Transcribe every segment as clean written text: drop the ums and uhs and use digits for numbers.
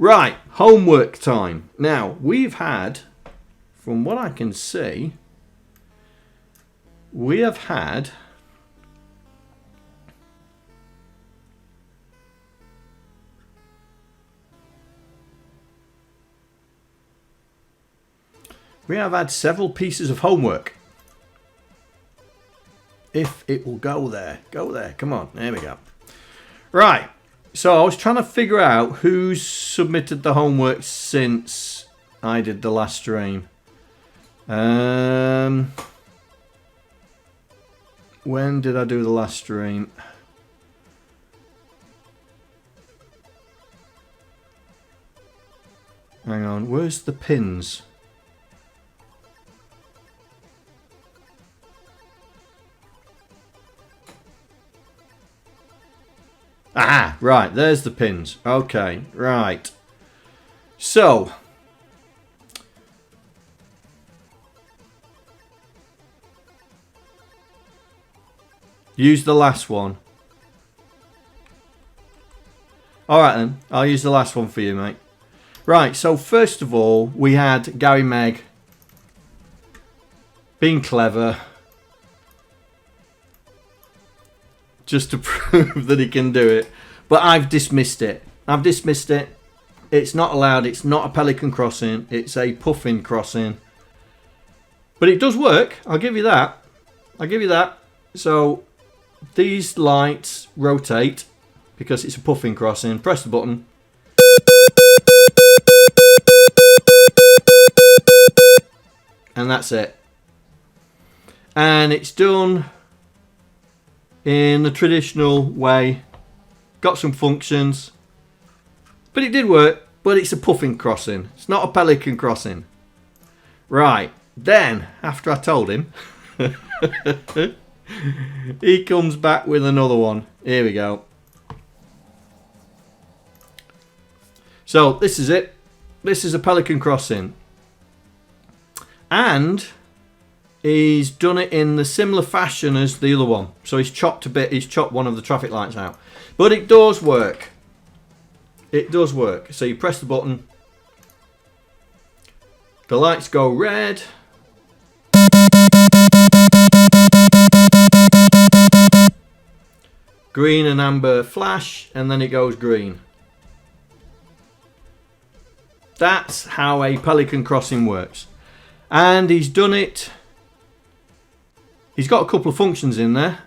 Right, homework time. Now, we've had, from what I can see, we have had several pieces of homework. If it will go there. Go there. Come on. There we go. Right. So I was trying to figure out who's submitted the homework since I did the last stream. When did I do the last stream? Hang on. Where's the pins? Ah, right, there's the pins. Okay, right. So, use the last one. Alright then, I'll use the last one for you, mate. Right, so first of all, we had GaryMeg being clever. Just to prove that he can do it. But I've dismissed it. I've dismissed it. It's not allowed. It's not a pelican crossing. It's a puffin crossing. But it does work. I'll give you that. I'll give you that. So these lights rotate because it's a puffin crossing. Press the button. And that's it. And it's done in the traditional way. Got some functions. But it did work. But it's a puffin crossing. It's not a pelican crossing. Right. Then, after I told him, he comes back with another one. Here we go. So, this is it. This is a pelican crossing. And he's done it in the similar fashion as the other one. So he's chopped a bit. He's chopped one of the traffic lights out. But it does work. It does work. So you press the button. The lights go red. Green and amber flash. And then it goes green. That's how a pelican crossing works. And he's done it. He's got a couple of functions in there.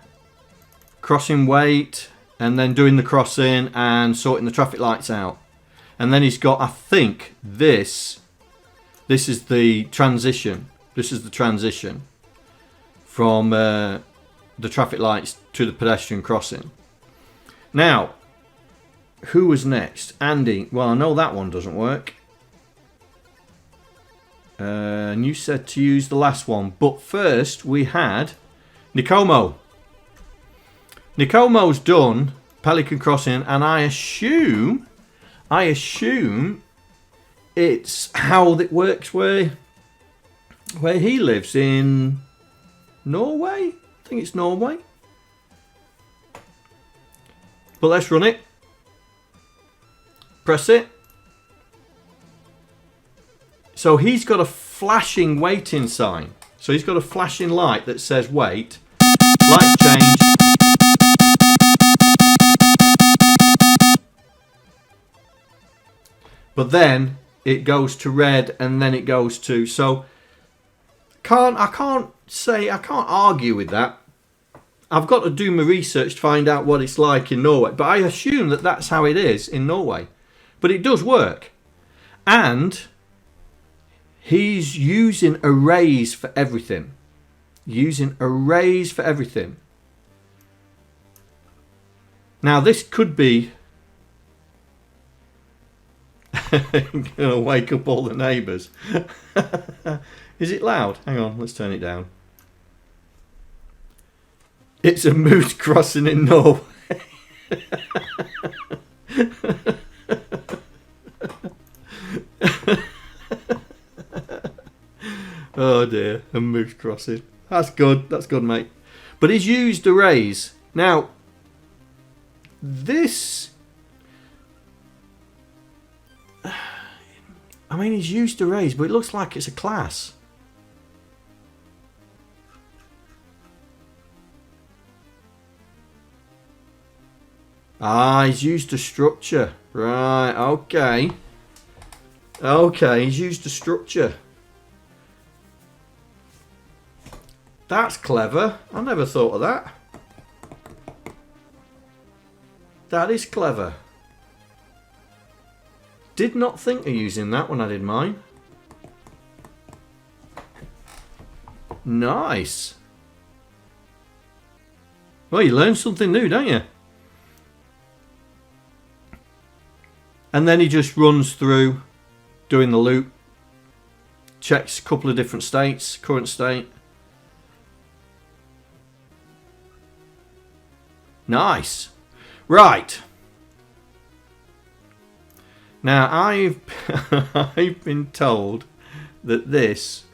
Crossing weight, and then doing the crossing and sorting the traffic lights out. And then he's got, I think, this is the transition. This is the transition from the traffic lights to the pedestrian crossing. Now, who was next? Andy. Well, I know that one doesn't work. And you said to use the last one. But first we had Nikomo. Nikomo's done Pelican Crossing, and I assume it's how it works where he lives in Norway. I think it's Norway. But let's run it. Press it. So he's got a flashing waiting sign. So he's got a flashing light that says wait. Lights change. But then it goes to red, and then it goes to... So I can't argue with that. I've got to do my research to find out what it's like in Norway. But I assume that that's how it is in Norway. But it does work. And he's using arrays for everything. Using arrays for everything. Now this could be gonna wake up all the neighbours. Is it loud? Hang on, let's turn it down. It's a moose crossing in Norway. Oh dear, a moose crossing. That's good, mate. But he's used arrays. Now, this... I mean, he's used arrays, but it looks like it's a class. Ah, he's used a structure. Right, okay. Okay, he's used a structure. That's clever. I never thought of that. That is clever. Did not think of using that when I did mine. Nice. Well, you learn something new, don't you? And then he just runs through doing the loop. Checks a couple of different states, current state. Nice. Right. Now I've I've been told that this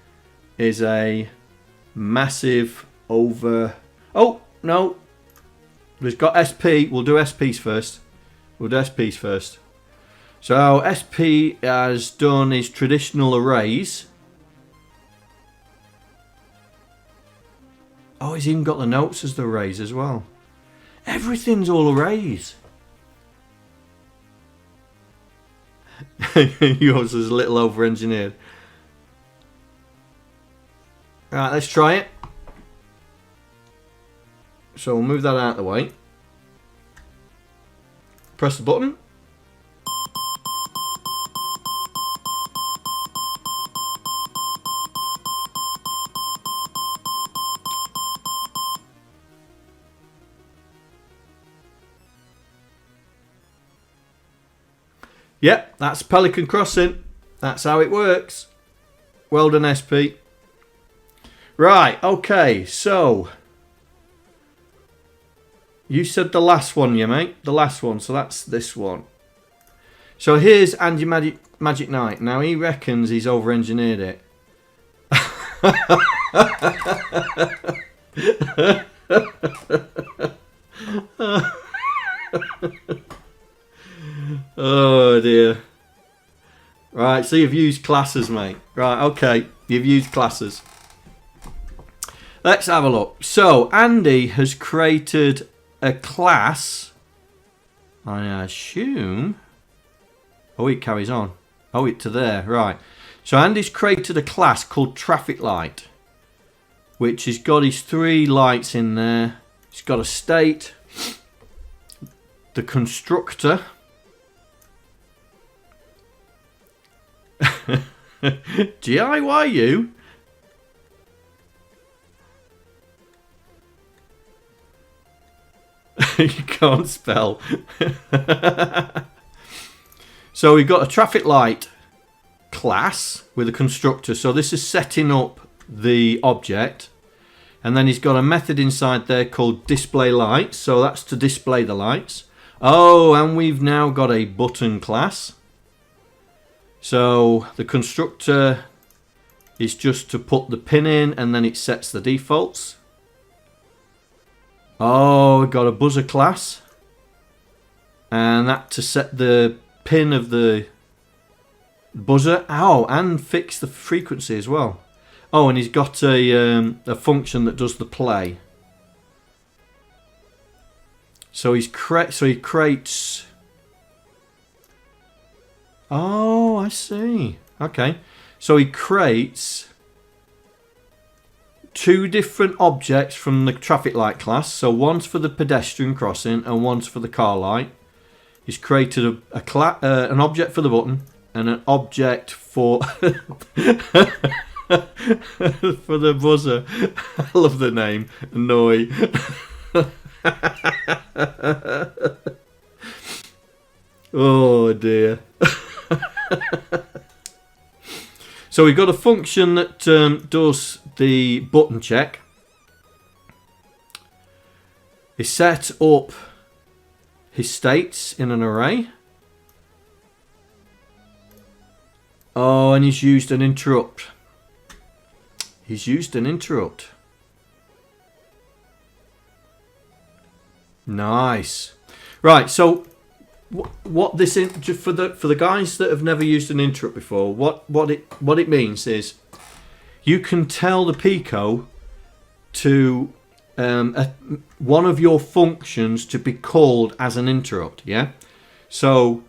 is a massive over. Oh no, we've got SP. We'll do SPs first. We'll do SPs first. So SP has done his traditional arrays. Oh, he's even got the notes as the arrays as well. Everything's all arrays. Yours is a little over-engineered. Right, let's try it. So we'll move that out of the way. Press the button. Yep, that's Pelican Crossing. That's how it works. Well done, SP. Right, okay, so you said the last one, you mate. The last one, so that's this one. So here's AndyMagicKnight. Now he reckons he's over-engineered it. Oh dear. Right, so you've used classes, mate. Right, okay, you've used classes. Let's have a look. So Andy has created a class, I assume. Oh, it carries on. Oh, it to there. Right. So Andy's created a class called Traffic Light, which has got his 3 lights in there. It's got a state, the constructor, GIYU, you can't spell. So we've got a traffic light class with a constructor. So this is setting up the object, and then he's got a method inside there called display lights. So that's to display the lights. Oh, and we've now got a button class. So the constructor is just to put the pin in, and then it sets the defaults. Oh, we've got a buzzer class, and that to set the pin of the buzzer. Oh, and fix the frequency as well. Oh, and he's got a function that does the play. So he creates. Oh, I see. Okay, so he creates 2 different objects from the traffic light class. So one's for the pedestrian crossing and one's for the car light. He's created an object for the button and an object for for the buzzer. I love the name, Noi. Oh dear. So we've got a function that does the button check. He set up his states in an array. Oh, and he's used an interrupt. He's used an interrupt. Nice. Right, so what this for the guys that have never used an interrupt before, what it means is you can tell the Pico to one of your functions to be called as an interrupt. Yeah. So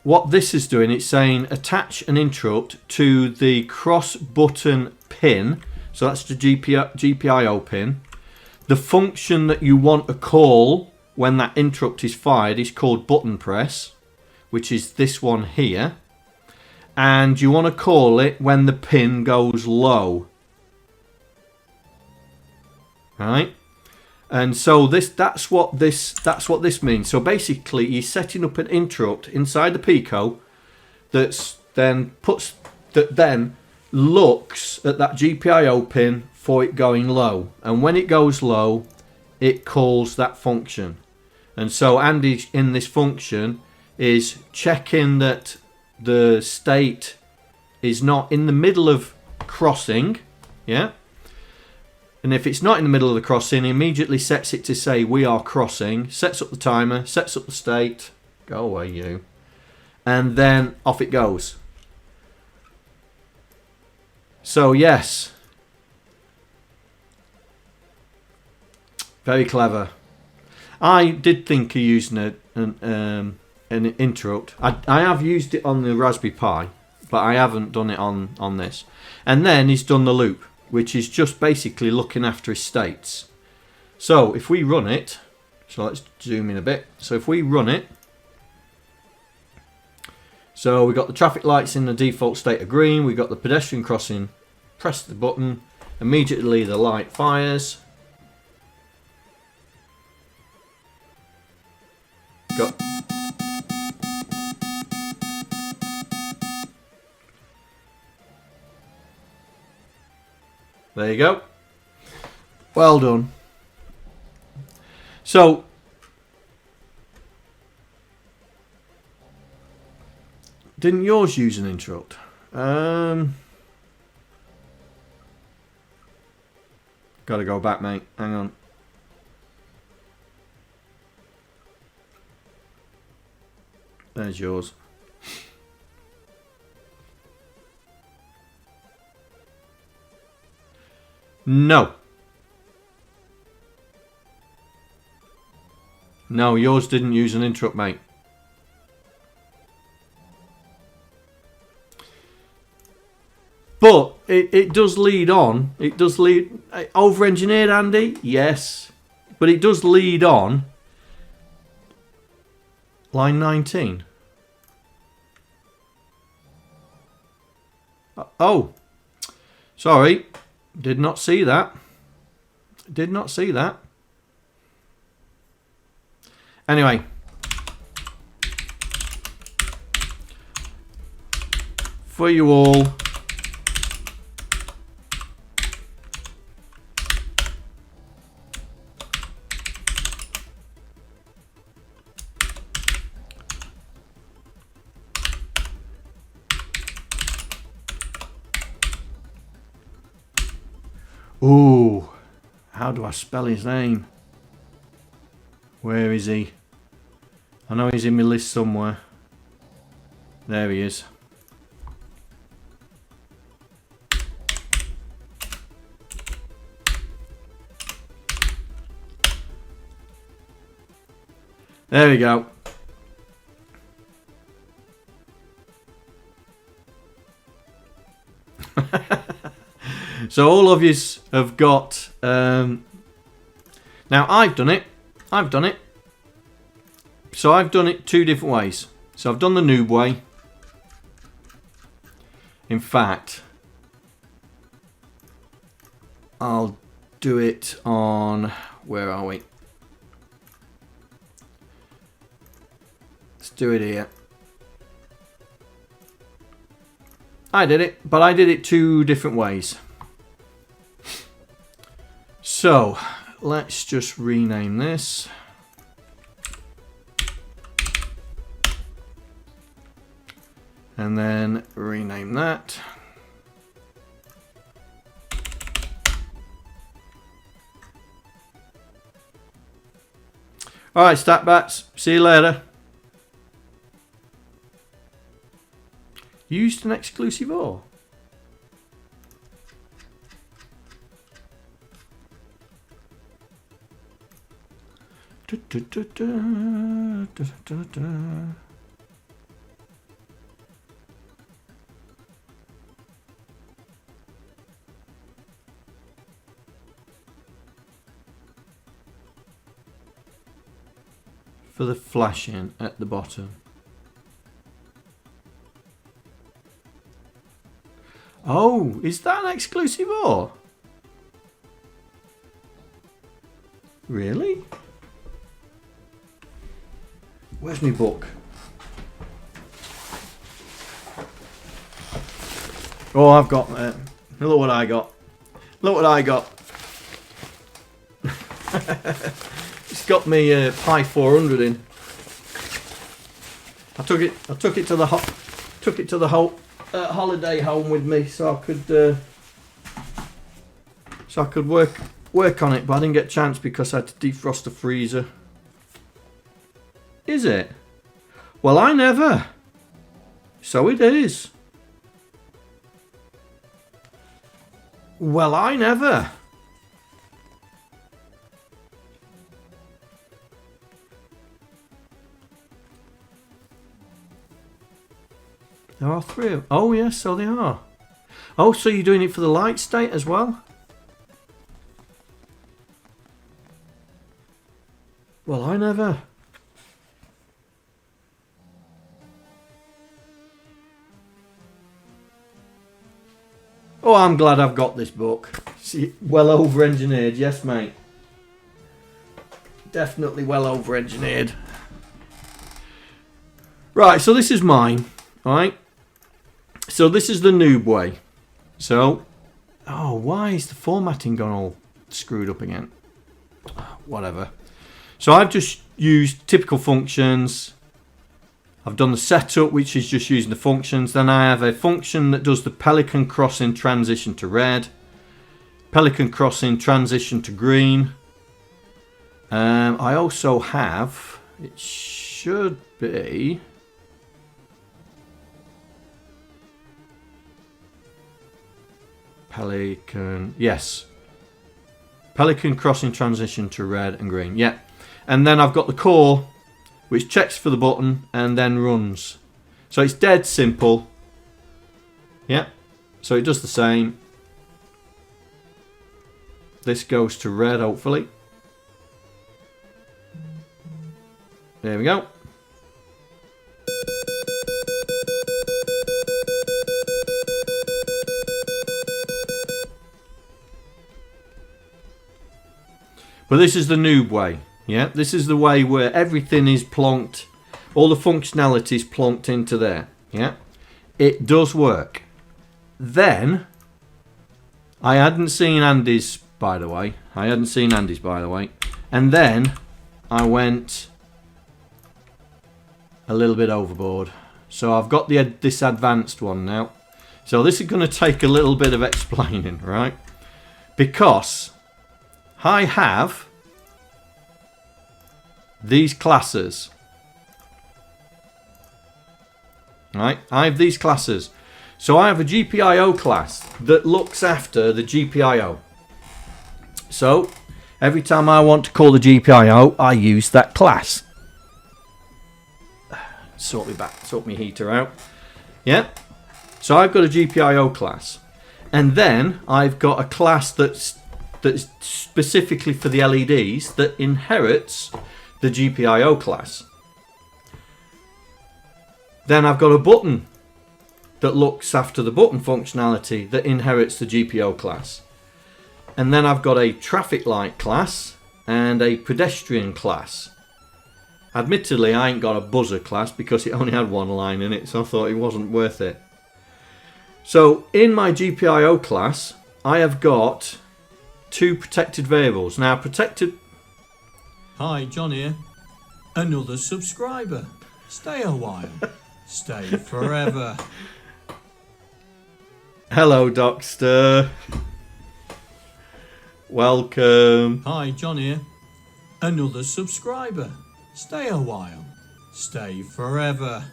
what this is doing, it's saying attach an interrupt to the cross button pin. So that's the GPIO pin. The function that you want to call when that interrupt is fired is called button press, which is this one here. And you want to call it when the pin goes low. Right? And so that's what this means. So basically you're setting up an interrupt inside the Pico that then looks at that GPIO pin for it going low, and when it goes low it calls that function. And so Andy in this function is checking that the state is not in the middle of crossing. Yeah. And if it's not in the middle of the crossing, he immediately sets it to say we are crossing, sets up the timer, sets up the state, go away you, and then off it goes. So yes, very clever. I did think of using an interrupt. I have used it on the Raspberry Pi, but I haven't done it on this. And then he's done the loop, which is just basically looking after his states. So if we run it, so let's zoom in a bit. So if we run it, so we've got the traffic lights in the default state of green, we've got the pedestrian crossing, press the button, immediately the light fires. Go. There you go. Well done. So didn't yours use an interrupt? Gotta go back, mate. Hang on. There's yours. No. No, yours didn't use an interrupt, mate. But it does lead on. It does lead... Over-engineered, Andy? Yes. But it does lead on. Line 19. Oh. Sorry. Did not see that. Did not see that. Anyway. For you all. Ooh, how do I spell his name? Where is he? I know he's in my list somewhere. There he is. There we go. So all of you have got... now I've done it. So I've done it two different ways. So I've done the noob way. In fact, I'll do it on... Where are we? Let's do it here. I did it, but I did it two different ways. So, let's just rename this. And then rename that. Alright, stat bats. See you later. Used an exclusive ore. For the flashing at the bottom. Oh, is that an exclusive ore? Really? Where's my book? Oh, I've got... look what I got. Look what I got. It's got me Pi 400 in. I took it to the holiday home with me so I could work on it, but I didn't get a chance because I had to defrost the freezer. Is it? Well, I never. So it is. Well, I never. There are 3 of... Oh, yes, so they are. Oh, so you're doing it for the light state as well? Well, I never. Oh, I'm glad I've got this book. See, well over-engineered, yes, mate. Definitely well over-engineered. Right, so this is mine. Alright. So this is the noob way. So, oh, why is the formatting gone all screwed up again? Whatever. So I've just used typical functions. I've done the setup, which is just using the functions. Then I have a function that does the pelican crossing transition to red. Pelican crossing transition to green. I also have, it should be... Pelican, yes. Pelican crossing transition to red and green, yeah. And then I've got the core, which checks for the button and then runs. So it's dead simple. Yeah. So it does the same. This goes to red, hopefully. There we go. But this is the noob way. Yeah, this is the way where everything is plonked, all the functionality is plonked into there. Yeah, it does work. Then, I hadn't seen Andy's, by the way. And then, I went a little bit overboard. So I've got this advanced one now. So this is going to take a little bit of explaining, right? Because I have these classes. Right? I have these classes. So I have a GPIO class that looks after the GPIO. So every time I want to call the GPIO, I use that class. Sort me heater out. Yeah. So I've got a GPIO class. And then I've got a class that's specifically for the LEDs that inherits the GPIO class. Then I've got a button that looks after the button functionality that inherits the GPIO class. And then I've got a traffic light class and a pedestrian class. Admittedly, I ain't got a buzzer class because it only had one line in it, so I thought it wasn't worth it. So in my GPIO class, I have got 2 protected variables. Now, protected... Hi, John here. Another subscriber. Stay a while. Stay forever. Hello, Docster. Welcome. Hi, John here. Another subscriber. Stay a while. Stay forever.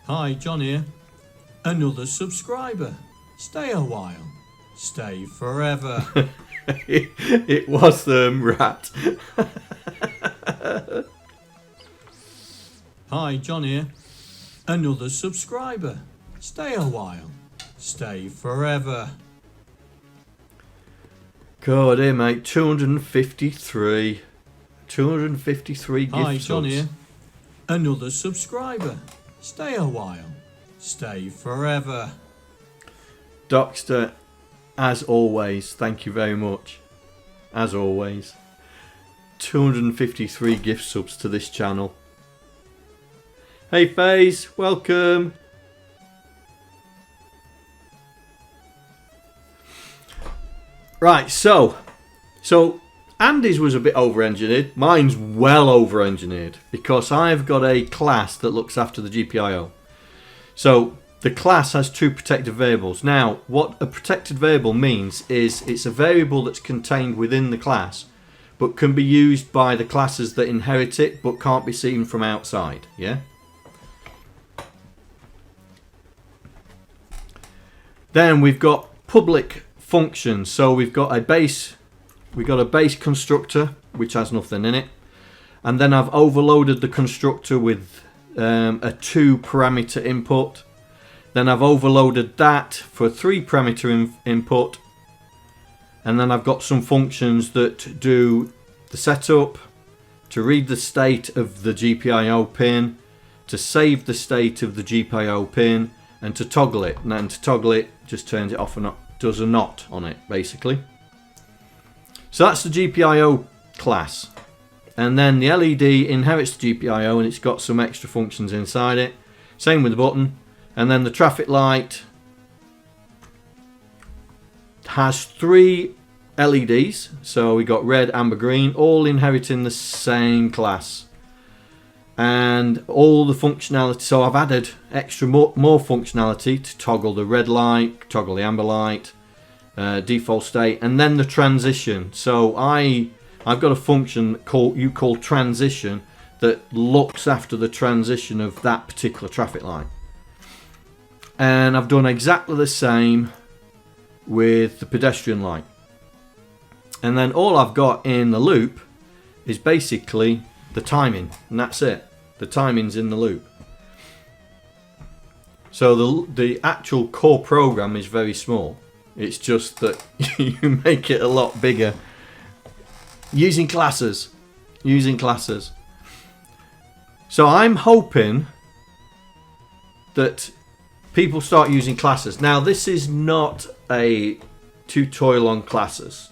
Hi, John here. Another subscriber. Stay a while. Stay forever. It was Rat. Hi, John here. Another subscriber. Stay a while. Stay forever. God, here, mate. 253. 253 gift Hi, John subs. here. Another subscriber. Stay a while. Stay forever. Docster, as always, thank you very much. As always. 253 gift subs to this channel. Hey FaZe, welcome. Right, so Andy's was a bit over-engineered. Mine's well over-engineered because I've got a class that looks after the GPIO. So the class has two protected variables. Now, what a protected variable means is it's a variable that's contained within the class, but can be used by the classes that inherit it, but can't be seen from outside. Yeah. Then we've got public functions. So we've got a base constructor which has nothing in it, and then I've overloaded the constructor with a 2 parameter input. Then I've overloaded that for a 3 parameter input, and then I've got some functions that do the setup, to read the state of the GPIO pin, to save the state of the GPIO pin, and to toggle it. And then to toggle it just turns it off and does a knot on it, basically. So that's the GPIO class. And then the LED inherits the GPIO and it's got some extra functions inside it. Same with the button. And then the traffic light has 3 LEDs. So we got red, amber, green, all inheriting the same class. And all the functionality, so I've added extra more functionality to toggle the red light, toggle the amber light, default state, and then the transition. So I've got a function called transition that looks after the transition of that particular traffic light. And I've done exactly the same with the pedestrian light. And then all I've got in the loop is basically the timing, and that's it. The timing's in the loop. So the actual core program is very small. It's just that you make it a lot bigger using classes. So I'm hoping that people start using classes. Now, this is not a tutorial on classes.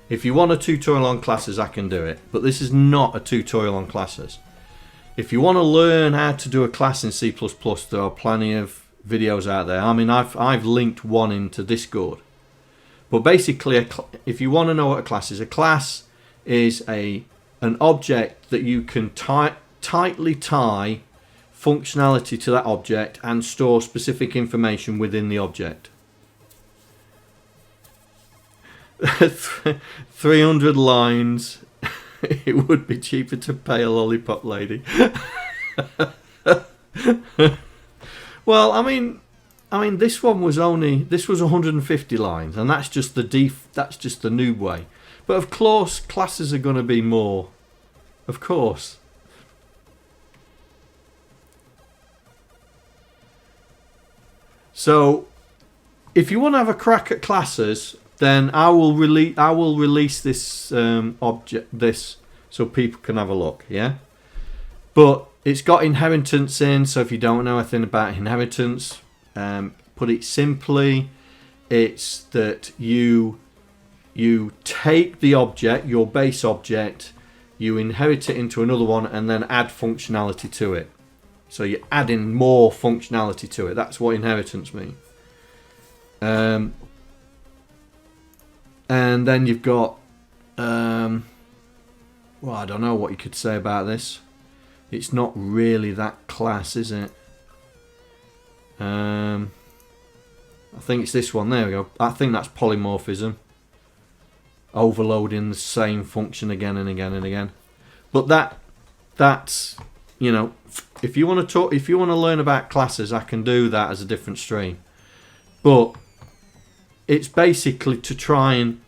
If you want a tutorial on classes, I can do it, but this is not a tutorial on classes. If you want to learn how to do a class in C++, there are plenty of videos out there. I mean, I've linked one into Discord. But basically, if you want to know what a class is an object that you can tightly tie functionality to that object and store specific information within the object. 300 lines. It would be cheaper to pay a lollipop lady. Well, I mean, this was 150 lines, and that's just the noob way. But of course, classes are going to be more. Of course. So, if you want to have a crack at classes, then I will release this so people can have a look, yeah. But it's got inheritance in, so if you don't know anything about inheritance, put it simply, it's that you take the object, your base object, you inherit it into another one, and then add functionality to it. So you're adding more functionality to it. That's what inheritance means. And then you've got, well, I don't know what you could say about this. It's not really that class, is it? I think it's this one. There we go. I think that's polymorphism. Overloading the same function again and again and again. But that's, you know, if you want to talk, if you want to learn about classes, I can do that as a different stream. But it's basically to try and,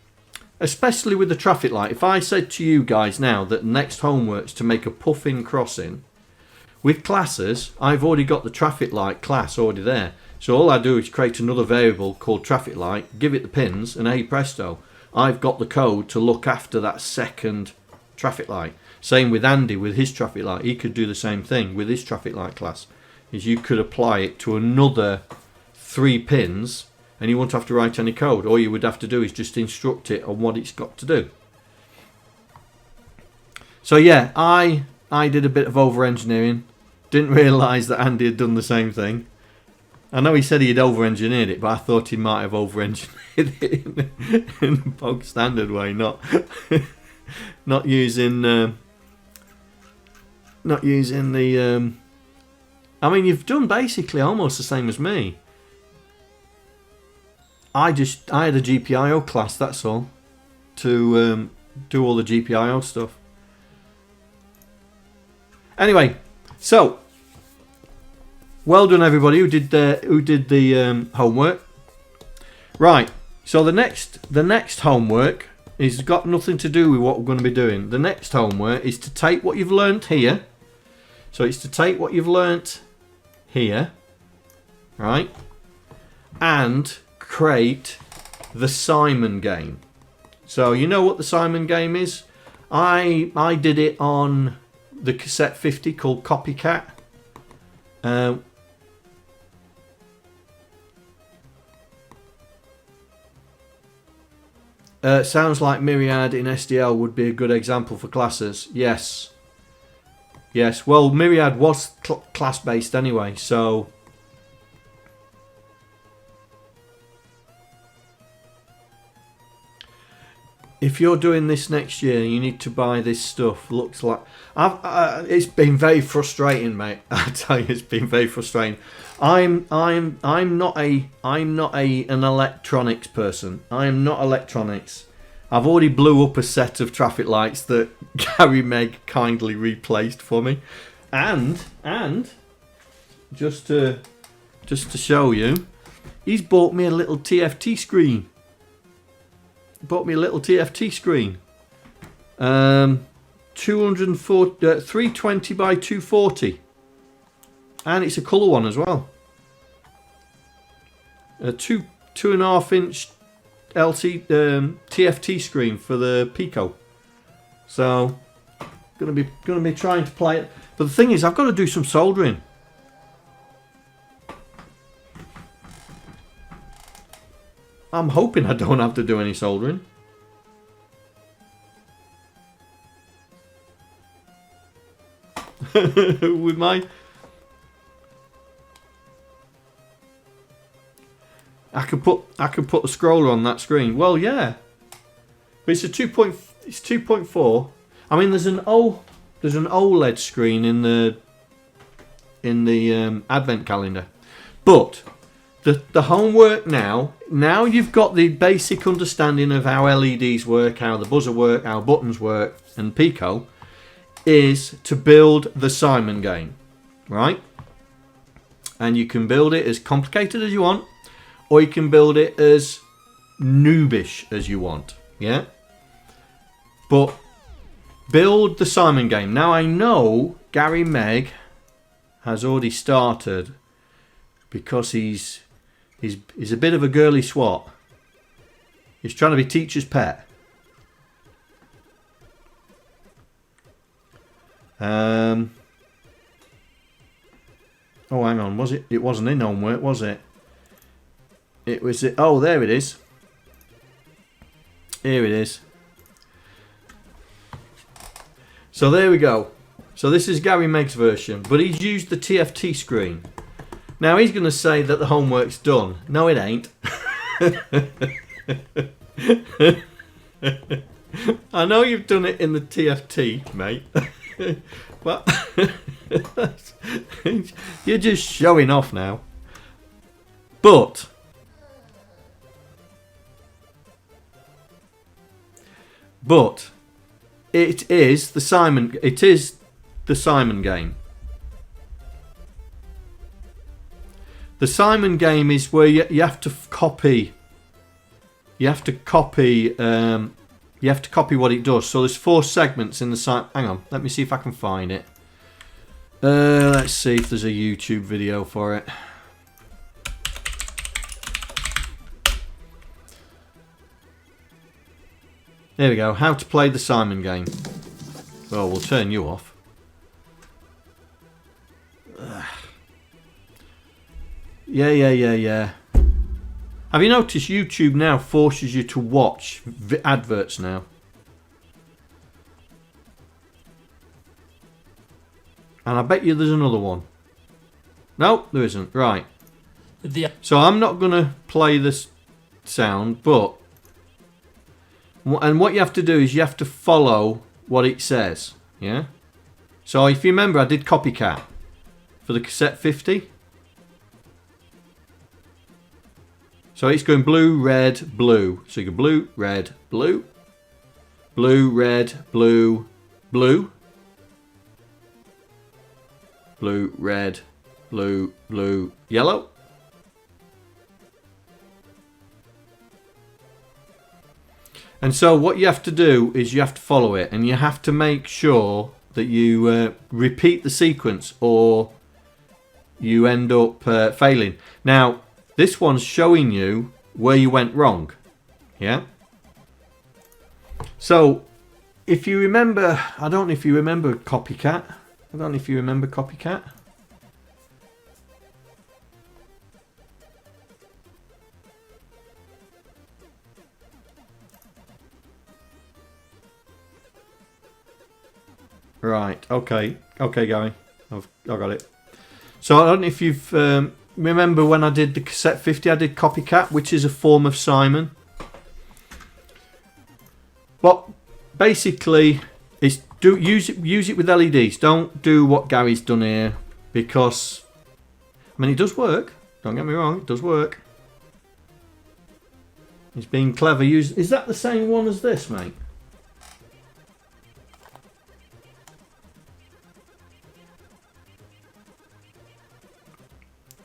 especially with the traffic light, if I said to you guys now that the next homework's to make a puffin crossing, with classes, I've already got the traffic light class already there. So all I do is create another variable called traffic light, give it the pins, and hey presto, I've got the code to look after that second traffic light. Same with Andy with his traffic light. He could do the same thing with his traffic light class. Is you could apply it to another 3 pins, and you won't have to write any code. All you would have to do is just instruct it on what it's got to do. So yeah, I did a bit of over-engineering. Didn't realise that Andy had done the same thing. I know he said he had over-engineered it, but I thought he might have over-engineered it in the bog standard way, not using the. I mean, you've done basically almost the same as me. I had a GPIO class, that's all, to do all the GPIO stuff. Anyway, so well done everybody who did the homework. Right, so the next homework is got nothing to do with what we're going to be doing. The next homework is to take what you've learnt here. So it's to take what you've learnt here, right, and create the Simon game. So you know what the Simon game is? I did it on the cassette 50 called Copycat. Sounds like Myriad in SDL would be a good example for classes. Yes. Yes, well, Myriad was class-based anyway, so... If you're doing this next year, you need to buy this stuff. Looks like... it's been very frustrating, mate. I tell you, it's been very frustrating. I'm not an electronics person. I am not electronics. I've already blew up a set of traffic lights that GaryMeg kindly replaced for me, and just to show you, he's bought me a little TFT screen. Bought me a little TFT screen. 320 by 240, and it's a colour one as well. A 2.5 inch TFT screen for the Pico. So gonna be trying to play it. But the thing is, I've got to do some soldering. I'm hoping I don't have to do any soldering. With my... I could put the scroller on that screen. Well, yeah. But it's a 2.4. I mean, there's an OLED screen in the advent calendar. But the homework now you've got the basic understanding of how LEDs work, how the buzzer work, how buttons work, and Pico, is to build the Simon game, right? And you can build it as complicated as you want, or you can build it as noobish as you want, yeah? But build the Simon game. Now I know GaryMeg has already started because he's a bit of a girly swat. He's trying to be teacher's pet. Oh, hang on. Was it? It wasn't in homework, was it? It was. Oh, there it is. Here it is. So there we go. So this is GaryMeg's version, but he's used the TFT screen. Now he's going to say that the homework's done. No, it ain't. I know you've done it in the TFT, mate. But you're just showing off now. But it is the Simon. It is the Simon game. The Simon game is where you have to copy. You have to copy. You have to copy what it does. So there's 4 segments in the Simon. Hang on, let me see if I can find it. Let's see if there's a YouTube video for it. There we go. How to play the Simon game. Well, we'll turn you off. Yeah. Have you noticed YouTube now forces you to watch adverts now? And I bet you there's another one. No, there isn't. Right. So I'm not going to play this sound, but... And what you have to do is you have to follow what it says. Yeah? So if you remember, I did Copycat for the cassette 50. So it's going blue, red, blue. So you go blue, red, blue. Blue, red, blue, blue. Blue, red, blue, blue, yellow. And so what you have to do is you have to follow it, and you have to make sure that you repeat the sequence, or you end up failing. Now, this one's showing you where you went wrong. Yeah? So, if you remember, I don't know if you remember Copycat. I don't know if you remember Copycat. Right, okay, Gary, I've got it. So I don't know if you've remember when I did the cassette 50, I did Copycat, which is a form of Simon. But basically, it's use it with LEDs. Don't do what Gary's done here, because I mean it does work. Don't get me wrong, it does work. He's being clever. Is that the same one as this, mate?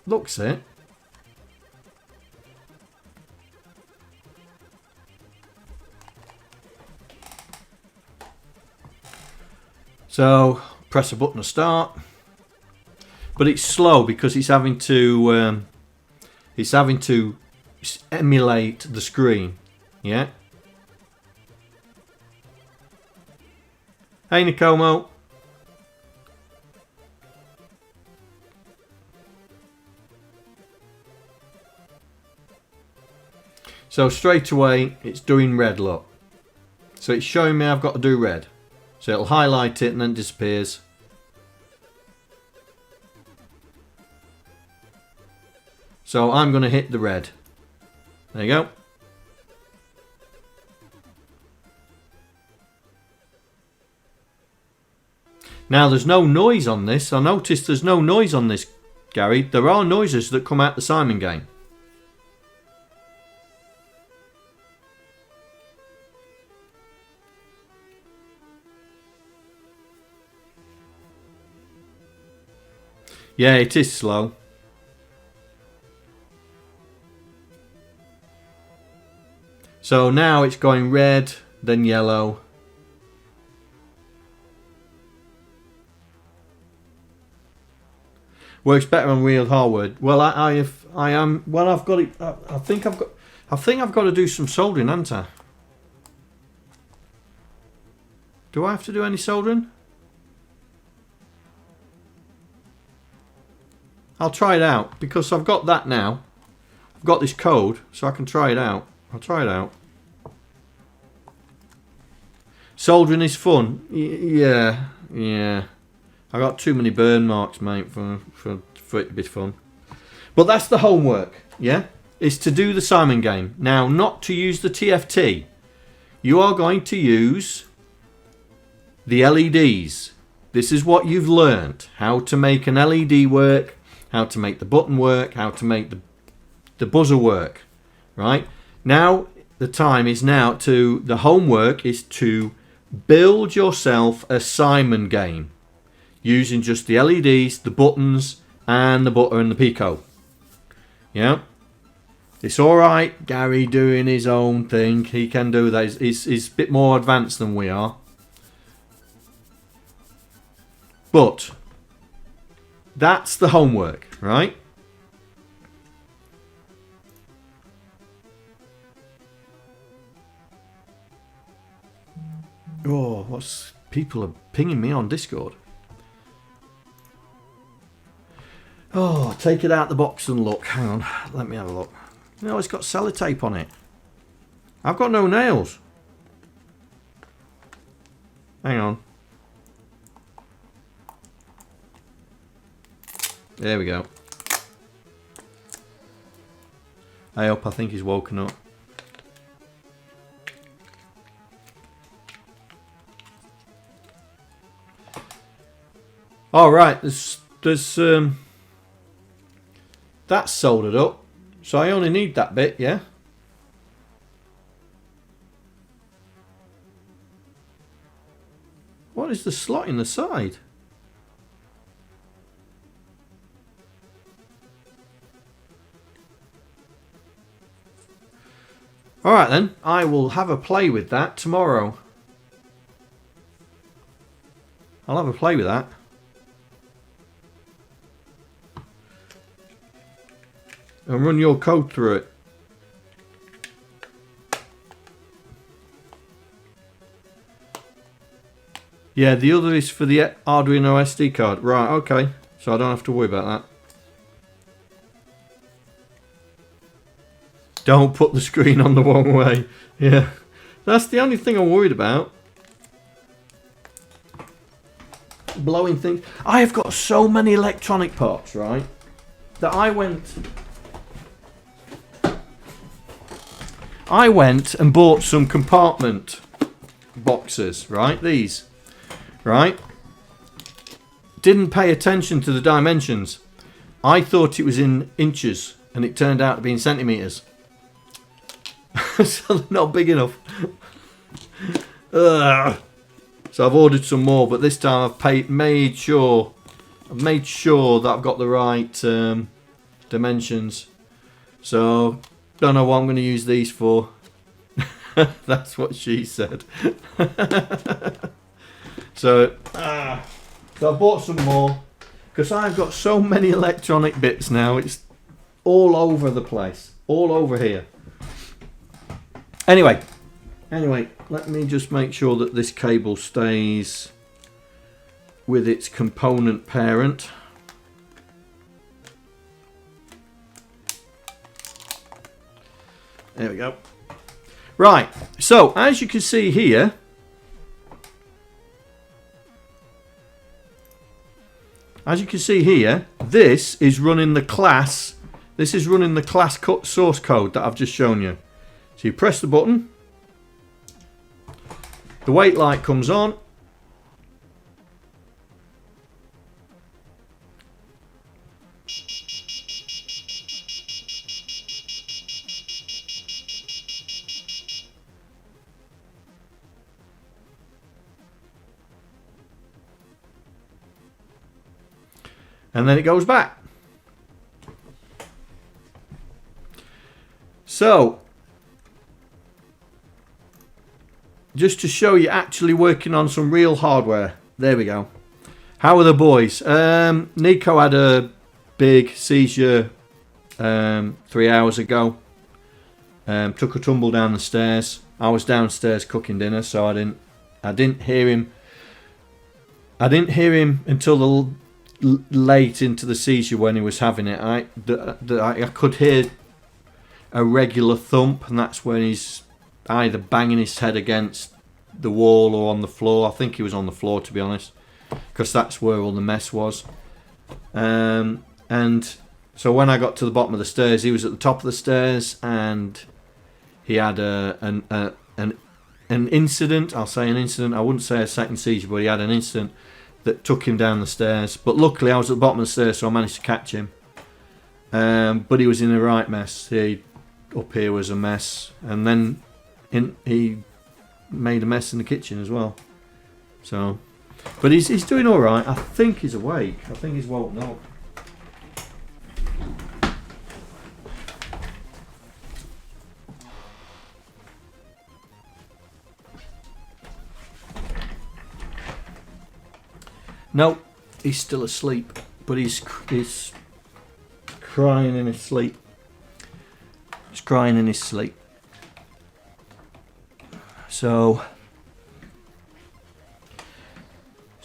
Looks it. So press a button to start, but it's slow because it's having to emulate the screen. Yeah. Hey Nicomo. So straight away it's doing red, look. So it's showing me I've got to do red. So it'll highlight it and then disappears. So I'm going to hit the red. There you go. Now there's no noise on this. I noticed there's no noise on this, Gary. There are noises that come out the Simon game. Yeah, it is slow. So now it's going red, then yellow. Works better on real hardware. Well, I am. Well, I've got it. I think I've got to do some soldering, haven't I? Do I have to do any soldering? I'll try it out because I've got that now. I've got this code, so I can try it out. I'll try it out. Soldering is fun. Yeah. I got too many burn marks, mate, for it to be fun. But that's the homework, yeah? Is to do the Simon game. Now, not to use the TFT. You are going to use the LEDs. This is what you've learned. How to make an LED work. How to make the button work, how to make the buzzer work, right? Now, the time is now the homework is to build yourself a Simon game using just the LEDs, the buttons, and the butter and the Pico. Yeah. It's alright, Gary doing his own thing. He can do that. He's a bit more advanced than we are. But that's the homework, right? Oh, what's... People are pinging me on Discord. Oh, take it out the box and look. Hang on, let me have a look. No, it's got sellotape on it. I've got no nails. Hang on. There we go. I think he's woken up. All right, there's that's soldered up, so I only need that bit, yeah. What is the slot in the side? All right then, I will have a play with that tomorrow. I'll have a play with that. And run your code through it. Yeah, the other is for the Arduino SD card. Right, okay. So I don't have to worry about that. Don't put the screen on the wrong way. Yeah. That's the only thing I'm worried about. Blowing things. I have got so many electronic parts, right? That I went and bought some compartment boxes, right? These, right? Didn't pay attention to the dimensions. I thought it was in inches and it turned out to be in centimetres. So they're not big enough. Ugh. So I've ordered some more, but this time I've made sure that I've got the right dimensions. So don't know what I'm going to use these for. That's what she said. So I bought some more because I've got so many electronic bits now. It's all over the place, all over here. Anyway, let me just make sure that this cable stays with its component parent. There we go. Right, so as you can see here, this is running the class. This is running the class source code that I've just shown you. So you press the button, the wait light comes on, and then it goes back. So just to show you actually working on some real hardware. There we go. How are the boys? Nico had a big seizure 3 hours ago. Took a tumble down the stairs. I was downstairs cooking dinner, so I didn't hear him. I didn't hear him until late into the seizure when he was having it. I could hear a regular thump, and that's when he's either banging his head against the wall or on the floor. I think he was on the floor, to be honest, because that's where all the mess was. And so when I got to the bottom of the stairs, he was at the top of the stairs, and he had an incident. I'll say an incident. I wouldn't say a second seizure, but he had an incident that took him down the stairs. But luckily I was at the bottom of the stairs, so I managed to catch him. But he was in the right mess. Up here was a mess, and then he made a mess in the kitchen as well. So, but he's doing all right. I think he's awake. I think he's woken up. No, he's still asleep, but he's crying in his sleep. He's crying in his sleep. So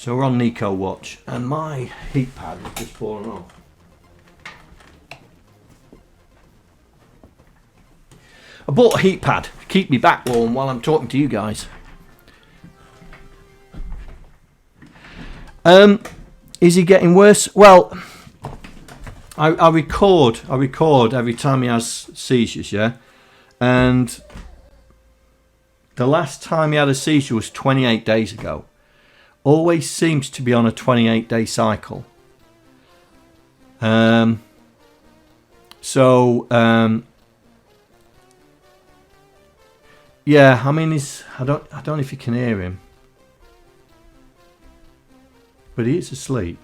we're on Nico watch, and my heat pad has just fallen off. I bought a heat pad to keep me back warm while I'm talking to you guys. Is he getting worse? Well, I record every time he has seizures, yeah? And the last time he had a seizure was 28 days ago. Always seems to be on a 28-day cycle. Yeah, I mean, I don't know if you can hear him, but he is asleep.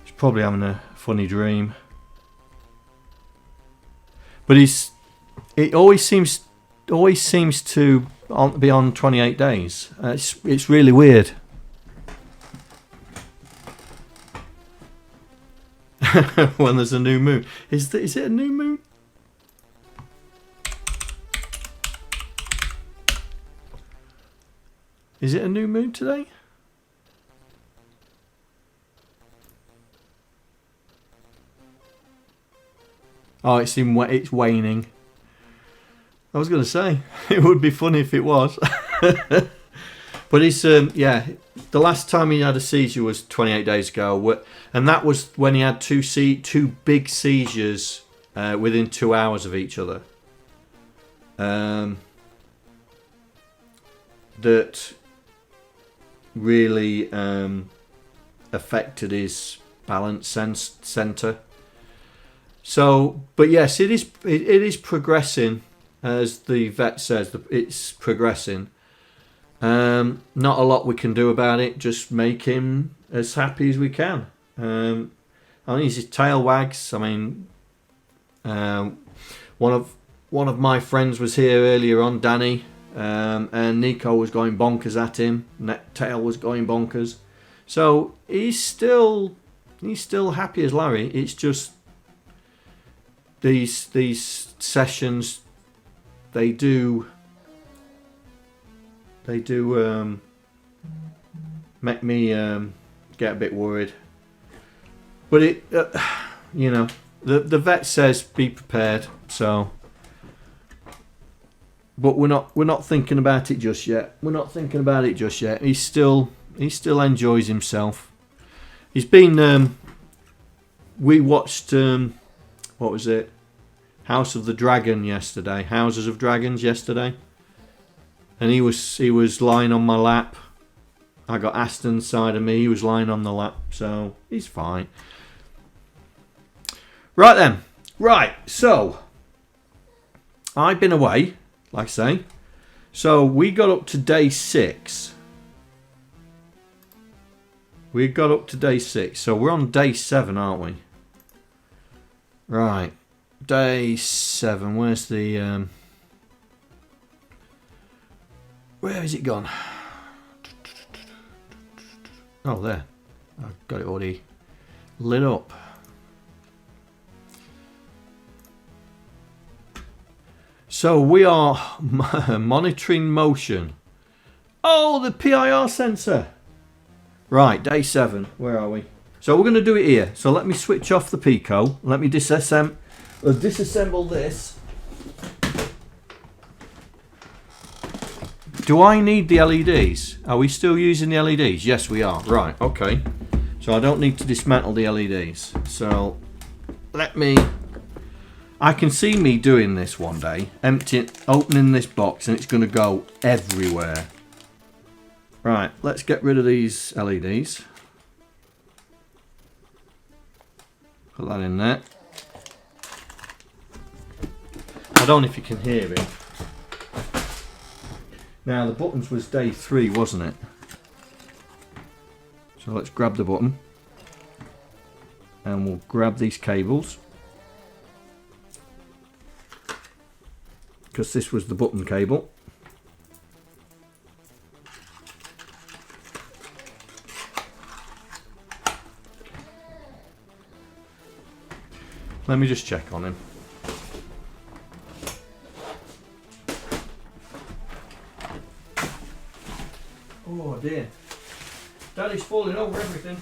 He's probably having a funny dream, but it always seems to be on 28 days. It's really weird. When there's a new moon. Is it a new moon? Is it a new moon today? Oh, it's waning. I was going to say, it would be funny if it was. But it's, yeah, the last time he had a seizure was 28 days ago. And that was when he had two big seizures within 2 hours of each other. That really affected his balance center. So, but yes, it is progressing. As the vet says, it's progressing. Not a lot we can do about it. Just make him as happy as we can. I think his tail wags. I mean, one of my friends was here earlier on, Danny, and Nico was going bonkers at him. Tail was going bonkers. So he's still happy as Larry. It's just these sessions. They do make me get a bit worried, but it you know, the vet says be prepared. So, but we're not thinking about it just yet. He still enjoys himself. He's been we watched what was it? Houses of Dragons yesterday, and he was lying on my lap. I got Aston side of me. He was lying on the lap, so he's fine. Right then, so I've been away, like I say. So we got up to day 6. So we're on day 7, aren't we? Right. Day 7. Where's the where has it gone? Oh, there. I've got it already lit up. So we are monitoring motion. Oh, the PIR sensor. Right, day 7. Where are we? So we're going to do it here. So let me switch off the Pico. Let me disassemble this. Do I need the LEDs? Are we still using the LEDs? Yes, we are. Right, okay. So I don't need to dismantle the LEDs. So I can see me doing this one day, opening this box, and it's going to go everywhere. Right, let's get rid of these LEDs. Put that in there. I don't know if you can hear it. Now the buttons was day 3, wasn't it? So let's grab the button. And we'll grab these cables. Because this was the button cable. Let me just check on him. Oh dear. Daddy's falling over everything.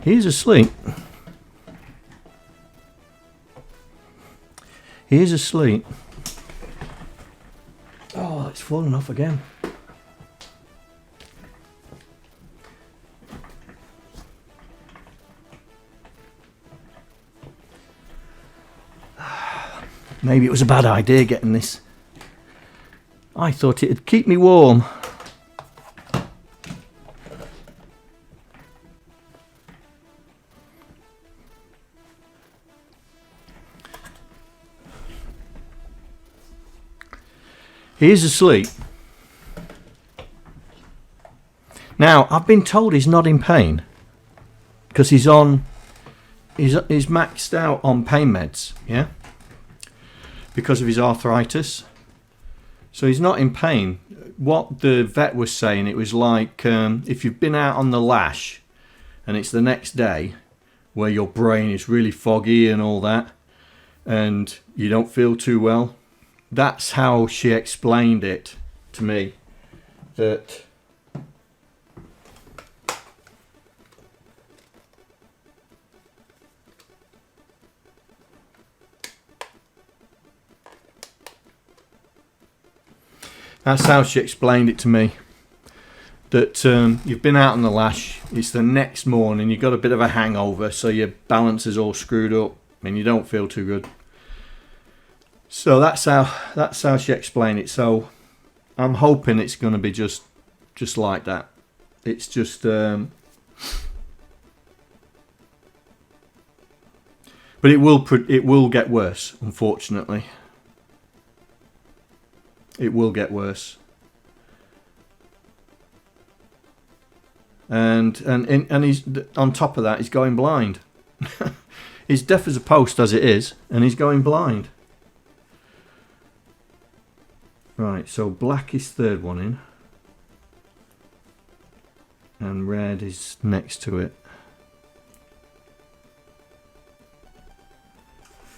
He's asleep. He is asleep. Oh, it's fallen off again. Maybe it was a bad idea getting this. I thought it'd keep me warm. He is asleep. Now, I've been told he's not in pain because he's maxed out on pain meds, yeah? Because of his arthritis. So he's not in pain. What the vet was saying, it was like if you've been out on the lash and it's the next day where your brain is really foggy and all that and you don't feel too well. That's how she explained it to me. That that's how she explained it to me. That you've been out on the lash, it's the next morning, you've got a bit of a hangover, so your balance is all screwed up and you don't feel too good. So that's how she explained it. So I'm hoping it's going to be just like that. It's just but it will get worse, unfortunately. It will get worse. And he's on top of that, he's going blind. He's deaf as a post as it is, and he's going blind. Right, so black is third one in. And red is next to it.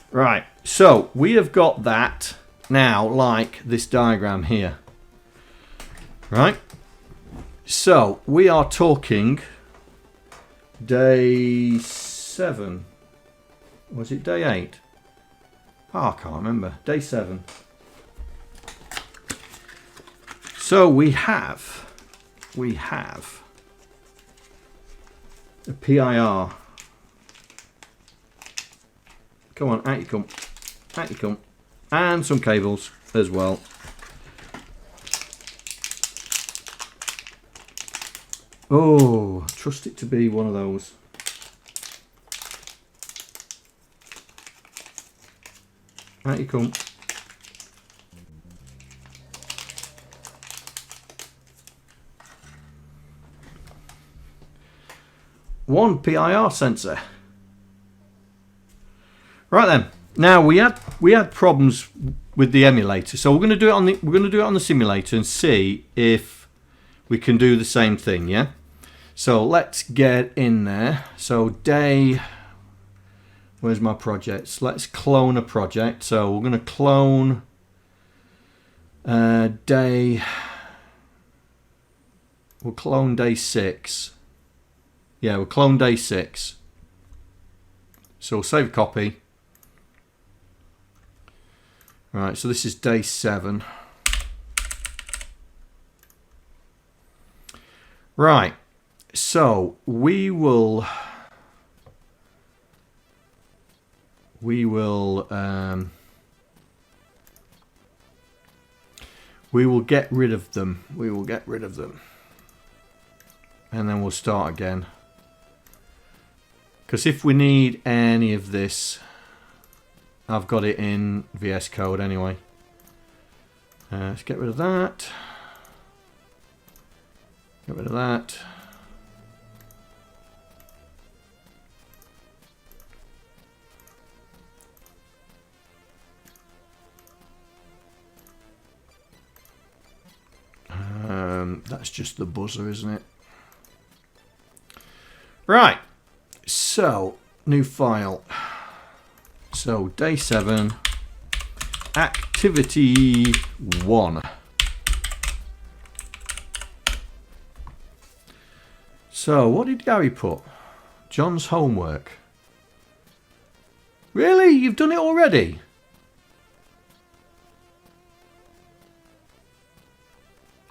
Right, so we have got that now, like this diagram here. Right? So we are talking day 7. Was it day 8? Oh, I can't remember. Day 7. So we have a PIR. Come on, out you come. Out you come. And some cables as well. Oh, trust it to be one of those. Out you come. One PIR sensor. Right then. Now we had problems with the emulator, so we're going to do it on the simulator and see if we can do the same thing. Yeah. So let's get in there. So where's my projects? Let's clone a project. So we're going to clone We'll clone day 6. Yeah, we'll clone day 6. So we'll save a copy. Right, so this is day 7. Right, so we will get rid of them. We will get rid of them. And then we'll start again. Because if we need any of this, I've got it in VS Code anyway. Let's get rid of that. Get rid of that. That's just the buzzer, isn't it? Right. So, new file. So, day 7, activity 1. So, what did Gary put? John's homework. Really? You've done it already?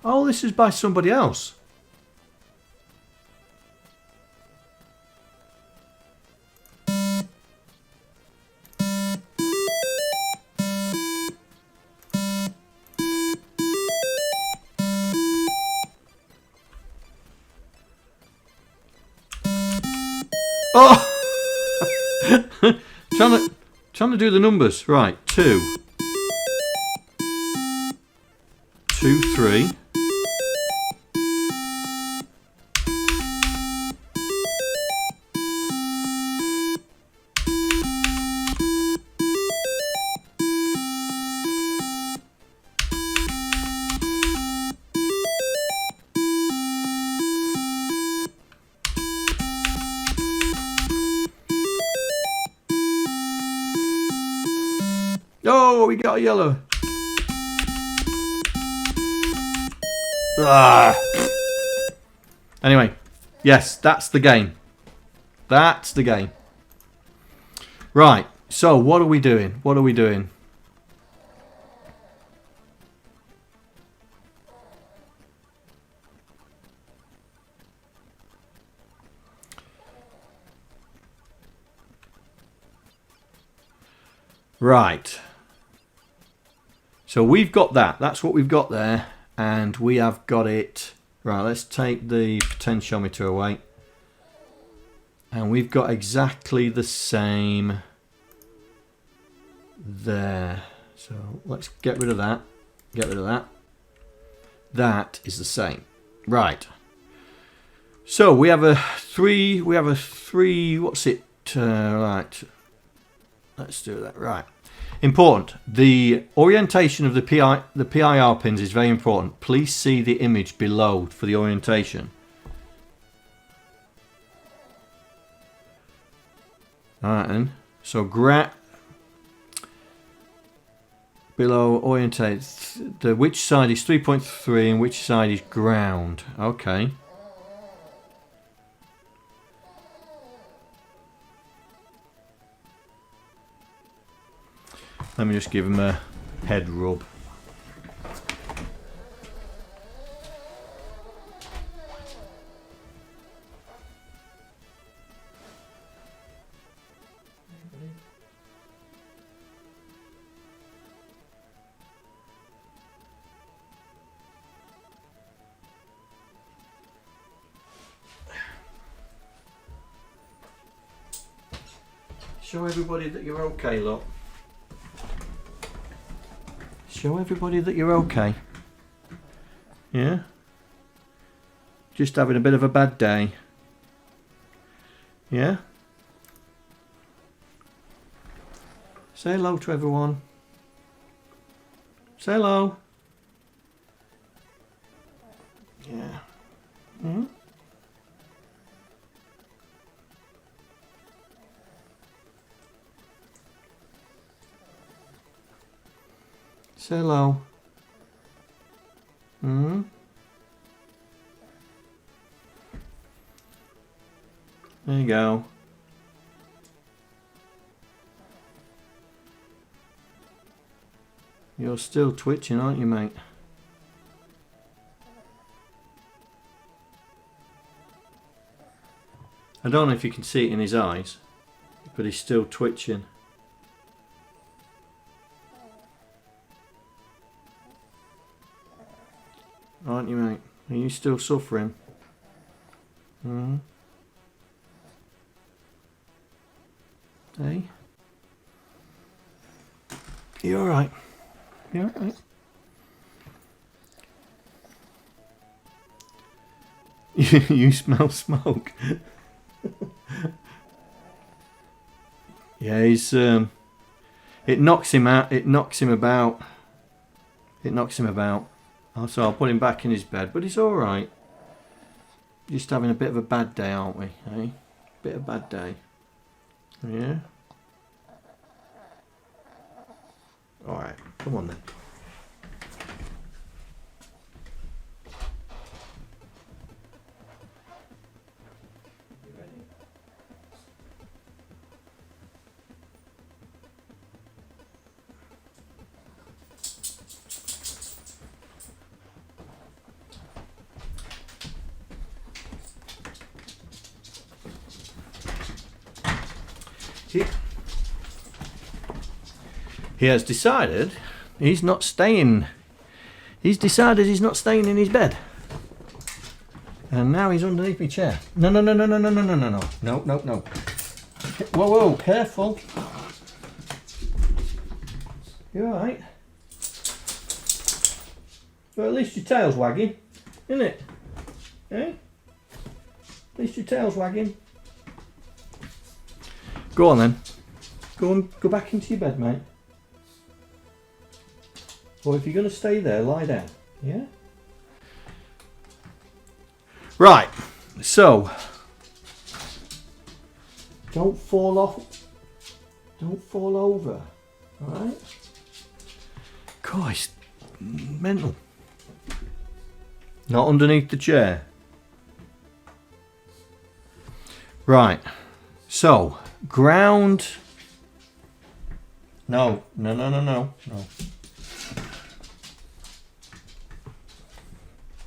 Oh, this is by somebody else. Oh! trying to do the numbers. Right, 2. 2, 3. Oh, we got a yellow. Ah. Anyway, yes, that's the game. That's the game. Right, so what are we doing? What are we doing? Right. So we've got that. That's what we've got there. And we have got it. Right, let's take the potentiometer away. And we've got exactly the same there. So let's get rid of that. Get rid of that. That is the same. Right. So we have a 3. We have a 3. What's it? Right. Let's do that. Right. Important. The orientation of the PIR pins is very important. Please see the image below for the orientation. Alright then. So below orientate. Which side is 3.3 and which side is ground. Okay. Let me just give him a head rub. Show everybody that you're okay, look. Show everybody that you're okay. Yeah? Just having a bit of a bad day. Yeah? Say hello to everyone. Say hello. Yeah. Hmm? Say hello. Hmm? There you go. You're still twitching, aren't you, mate? I don't know if you can see it in his eyes, but he's still twitching. Aren't you, mate? Are you still suffering? Hmm? Hey? You alright? You alright? You smell smoke. Yeah, he's it knocks him out. It knocks him about. It knocks him about. So I'll put him back in his bed, but he's all right. Just having a bit of a bad day, aren't we? Eh? Bit of a bad day. Yeah. All right. Come on then. He has decided he's not staying. He's decided he's not staying in his bed. And now he's underneath my chair. No. Whoa, careful. You alright? Well, at least your tail's wagging, isn't it? Eh? At least your tail's wagging. Go on then. Go back into your bed, mate. Or if you're going to stay there, lie down. Yeah? Right. So. Don't fall off. Don't fall over. Alright? Gosh. Mental. Not underneath the chair. Right. So. Ground. No.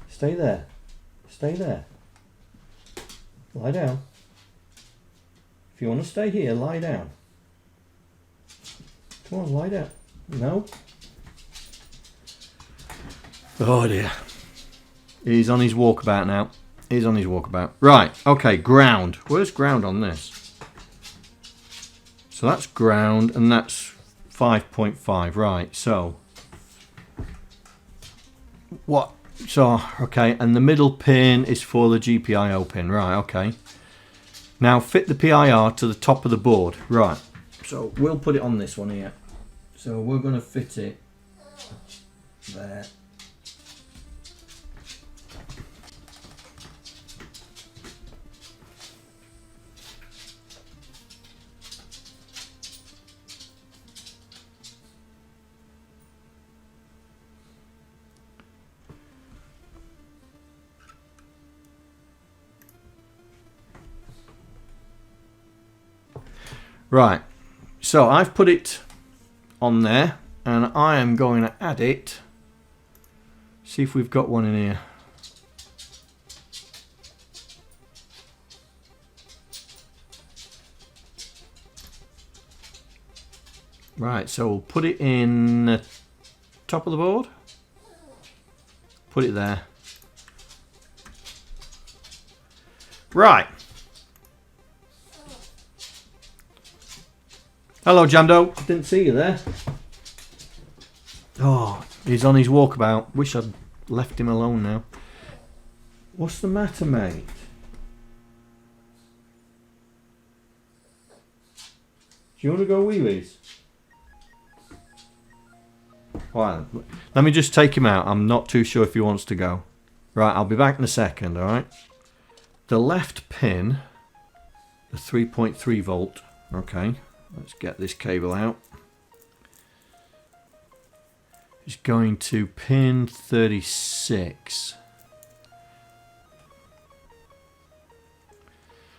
Stay there. Stay there. Lie down. If you want to stay here, lie down. Come on, lie down. No. Oh dear. He's on his walkabout now. He's on his walkabout. Right, okay, ground. Where's ground on this? So that's ground and that's 5.5. Right, so. What? So, okay, and the middle pin is for the GPIO pin. Right, okay. Now fit the PIR to the top of the board. Right, so we'll put it on this one here. So we're going to fit it there. Right, so I've put it on there and I am going to add it. See if we've got one in here. Right, so we'll put it in the top of the board. Put it there. Right. Hello, Jamdo. Didn't see you there. Oh, he's on his walkabout. Wish I'd left him alone now. What's the matter, mate? Do you want to go wee-wees? Alright, let me just take him out. I'm not too sure if he wants to go. Right, I'll be back in a second, alright? The left pin, the 3.3 volt, okay. Let's get this cable out. It's going to pin 36.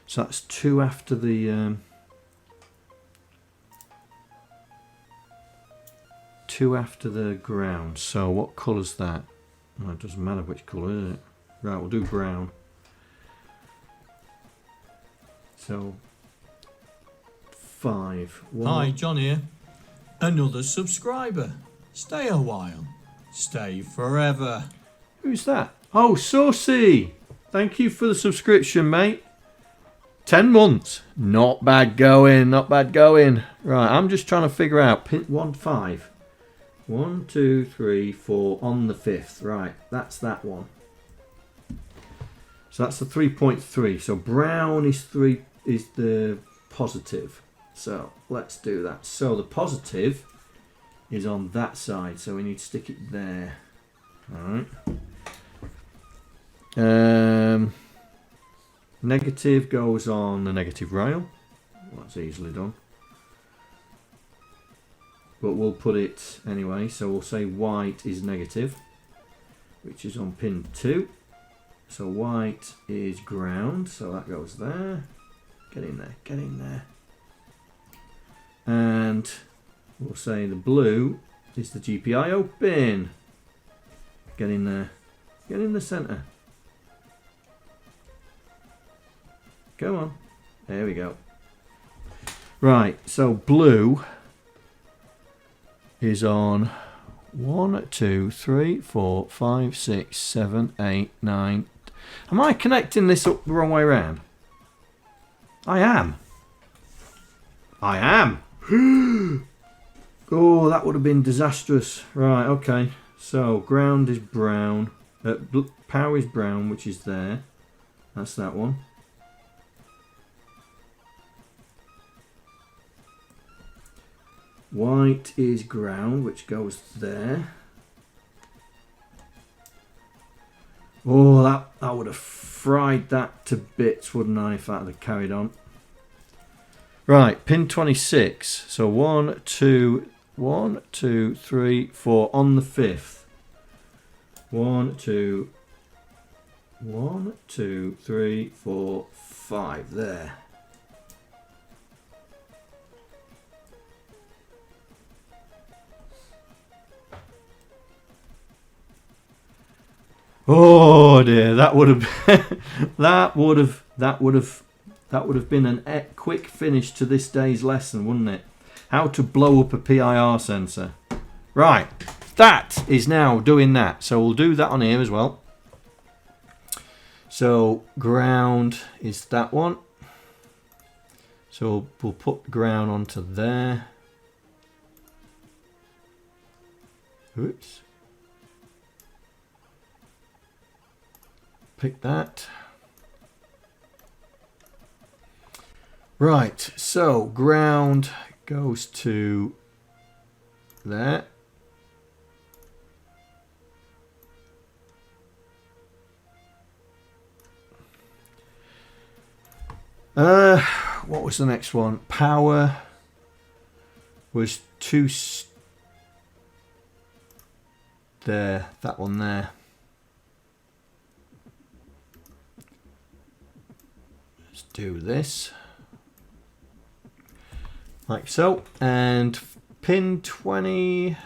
So that's 2 after the 2 after the ground. So what colour's that? Well, it doesn't matter which colour, is it? Right, we'll do brown. So 5. 1. Hi, John here. Another subscriber. Stay a while. Stay forever. Who's that? Oh, Saucy. Thank you for the subscription, mate. 10 months. Not bad going. Not bad going. Right, I'm just trying to figure out. Pin 1, 5. 1, 2, 3, 4 on the 5th. Right, that's that one. So that's the 3.3. So brown is the positive. So let's do that. So the positive is on that side. So we need to stick it there. All right. Negative goes on the negative rail. That's easily done. But we'll put it anyway. So we'll say white is negative, which is on pin 2. So white is ground. So that goes there. Get in there. Get in there. And we'll say the blue is the GPIO pin. Get in there. Get in the center. Come on. There we go. Right, so blue is on 1, 2, 3, 4, 5, 6, 7, 8, 9. Am I connecting this up the wrong way around? I am. I am. Oh, that would have been disastrous. Right, okay. So ground is brown. Power is brown, which is there. That's that one. White is ground, which goes there. Oh, that would have fried that to bits, wouldn't I, if that had carried on. Right, pin 26. So 1, 2, 3, 4 on the 5th. 1, 2, 3, 4, 5 there. Oh dear, that would have that would have been a quick finish to this day's lesson, wouldn't it? How to blow up a PIR sensor. Right, that is now doing that. So we'll do that on here as well. So ground is that one. So we'll put ground onto there. Oops. Pick that. Right, so ground goes to there. What was the next one? Power was there, that one there. Let's do this. Like so. And pin 20,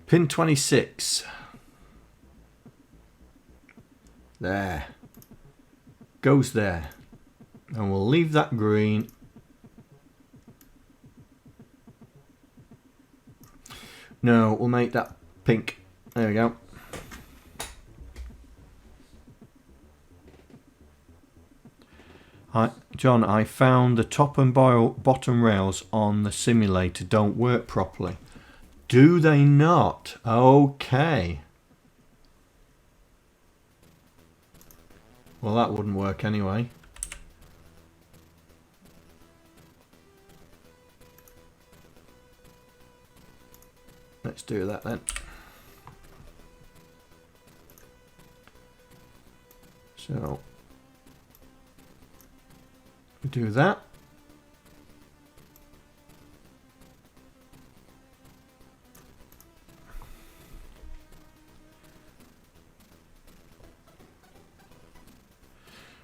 pin 26. There. Goes there. And we'll leave that green. No, we'll make that pink. There we go. John, I found the top and bottom rails on the simulator don't work properly. Do they not? Okay. Well, that wouldn't work anyway. Let's do that then. So we do that.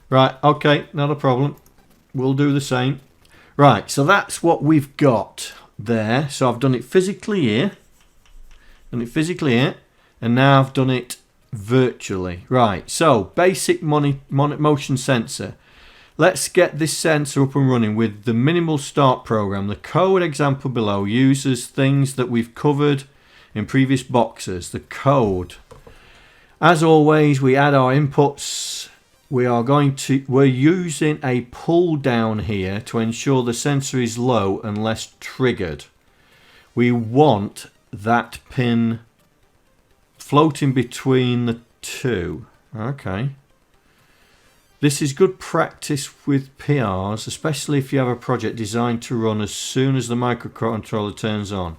Right, okay, not a problem. We'll do the same. Right, so that's what we've got there. So I've done it physically here. And now I've done it virtually. Right, so basic motion sensor. Let's get this sensor up and running with the minimal start program. The code example below uses things that we've covered in previous boxes. The code. As always, we add our inputs. We're using a pull down here to ensure the sensor is low and less triggered. We want that pin floating between the two. Okay. This is good practice with PRs, especially if you have a project designed to run as soon as the microcontroller turns on.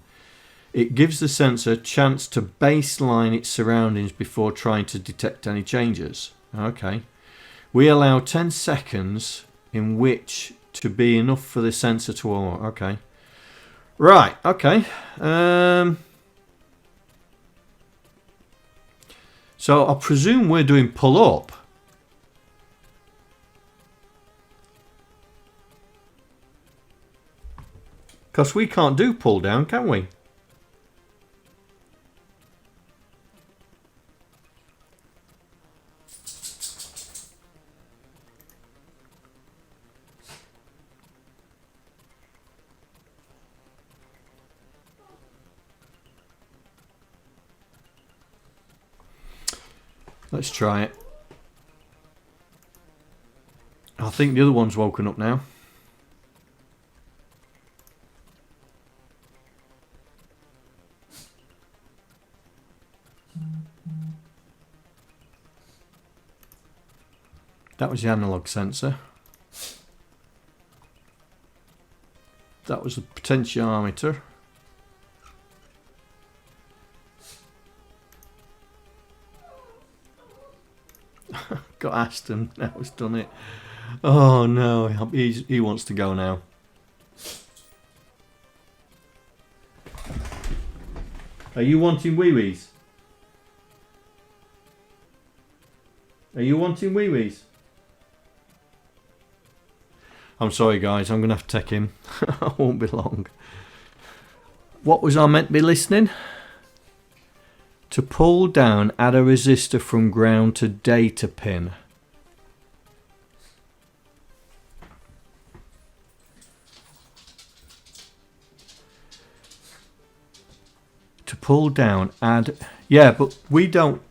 It gives the sensor a chance to baseline its surroundings before trying to detect any changes. Okay. We allow 10 seconds in which to be enough for the sensor to warm up. Okay. Right, okay. So I presume we're doing pull up. Because we can't do pull down, can we? Let's try it. I think the other one's woken up now. That was the analog sensor. That was the potentiometer. Got Aston, now he's done it. Oh no, he wants to go now. Are you wanting wee-wees? Are you wanting wee-wees? I'm sorry guys, I'm going to have to take him. I won't be long. What was I meant to be listening? To pull down, add a resistor from ground to data pin. To pull down, add... Yeah, but we don't...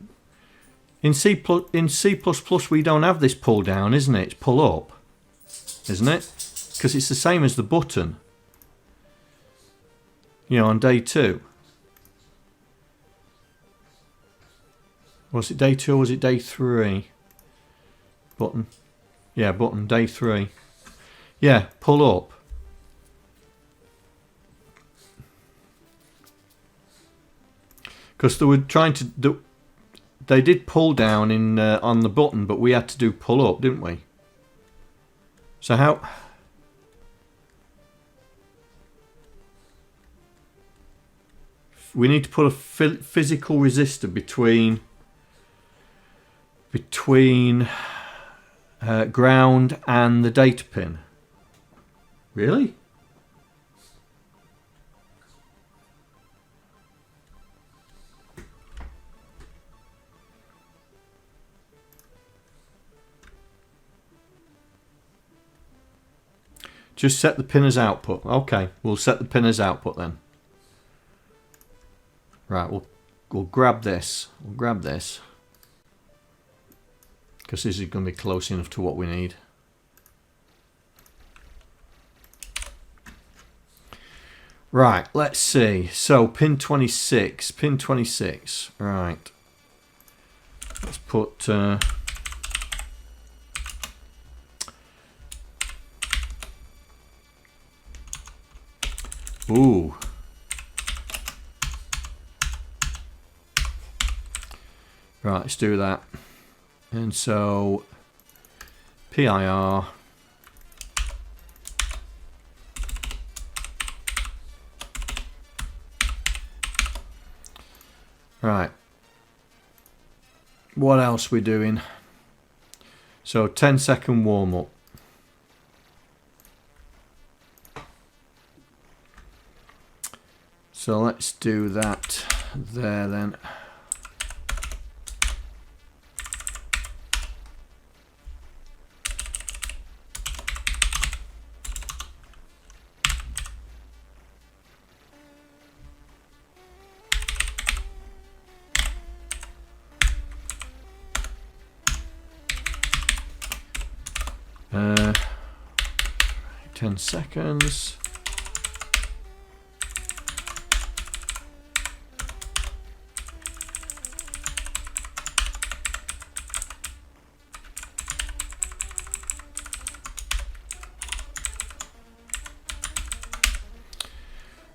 In C++ we don't have this pull down, isn't it? It's pull up. Isn't it? Because it's the same as the button. You know, on day 2. Was it day 2 or was it day 3? Button. Yeah, button, day 3. Yeah, pull up. Because they were trying to do... They did pull down in on the button, but we had to do pull up, didn't we? So how... We need to put a physical resistor between ground and the data pin. Really? Just set the pin as output. Okay, we'll set the pin as output then. Right, we'll grab this. We'll grab this. Because this is going to be close enough to what we need. Right, let's see. So, pin 26. Pin 26. Right. Let's put... Ooh. Right, let's do that. And so, PIR. Right. What else we doing? So, 10-second warm-up. So let's do that there then. Uh, 10 seconds.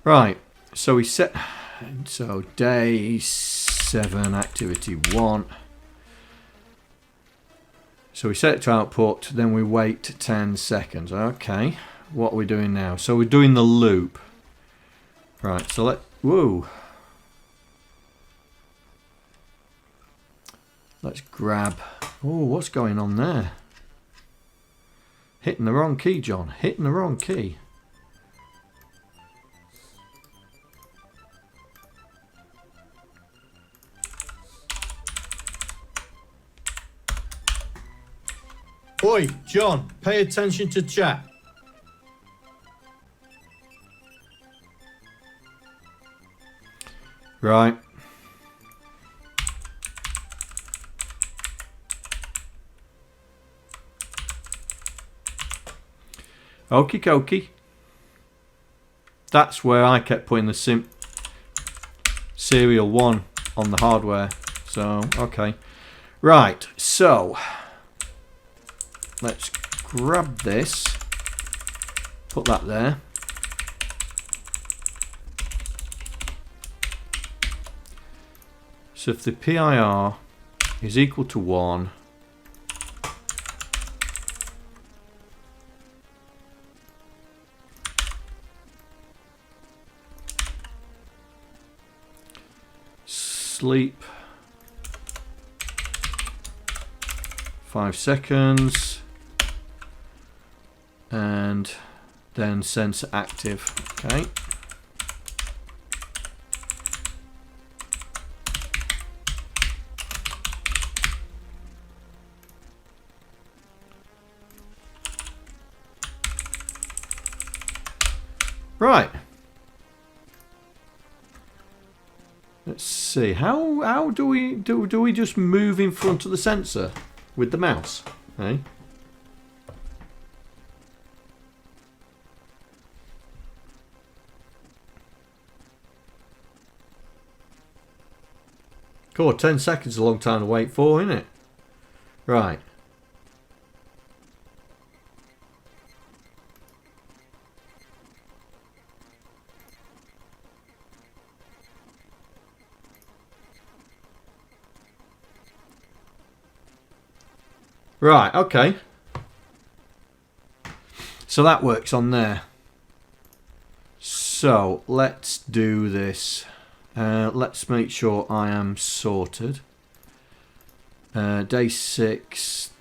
Right, so we set, so day 7, activity 1. So we set it to output, then we wait 10 seconds. Okay, what are we doing now? So we're doing the loop. Right, so whoa. Let's grab, oh, what's going on there? Hitting the wrong key, John, hitting the wrong key. Oi, John, pay attention to chat. Right. Okie dokie. That's where I kept putting the serial 1 on the hardware. So, okay. Right, so let's grab this, put that there. So if the PIR is equal to 1, sleep 5 seconds, and then sensor active. Okay. Right. Let's see. How do we just move in front of the sensor with the mouse? Eh? Cool, 10 seconds is a long time to wait for, isn't it? Right. Right, okay. So that works on there. So let's do this. Let's make sure I am sorted. Day 6.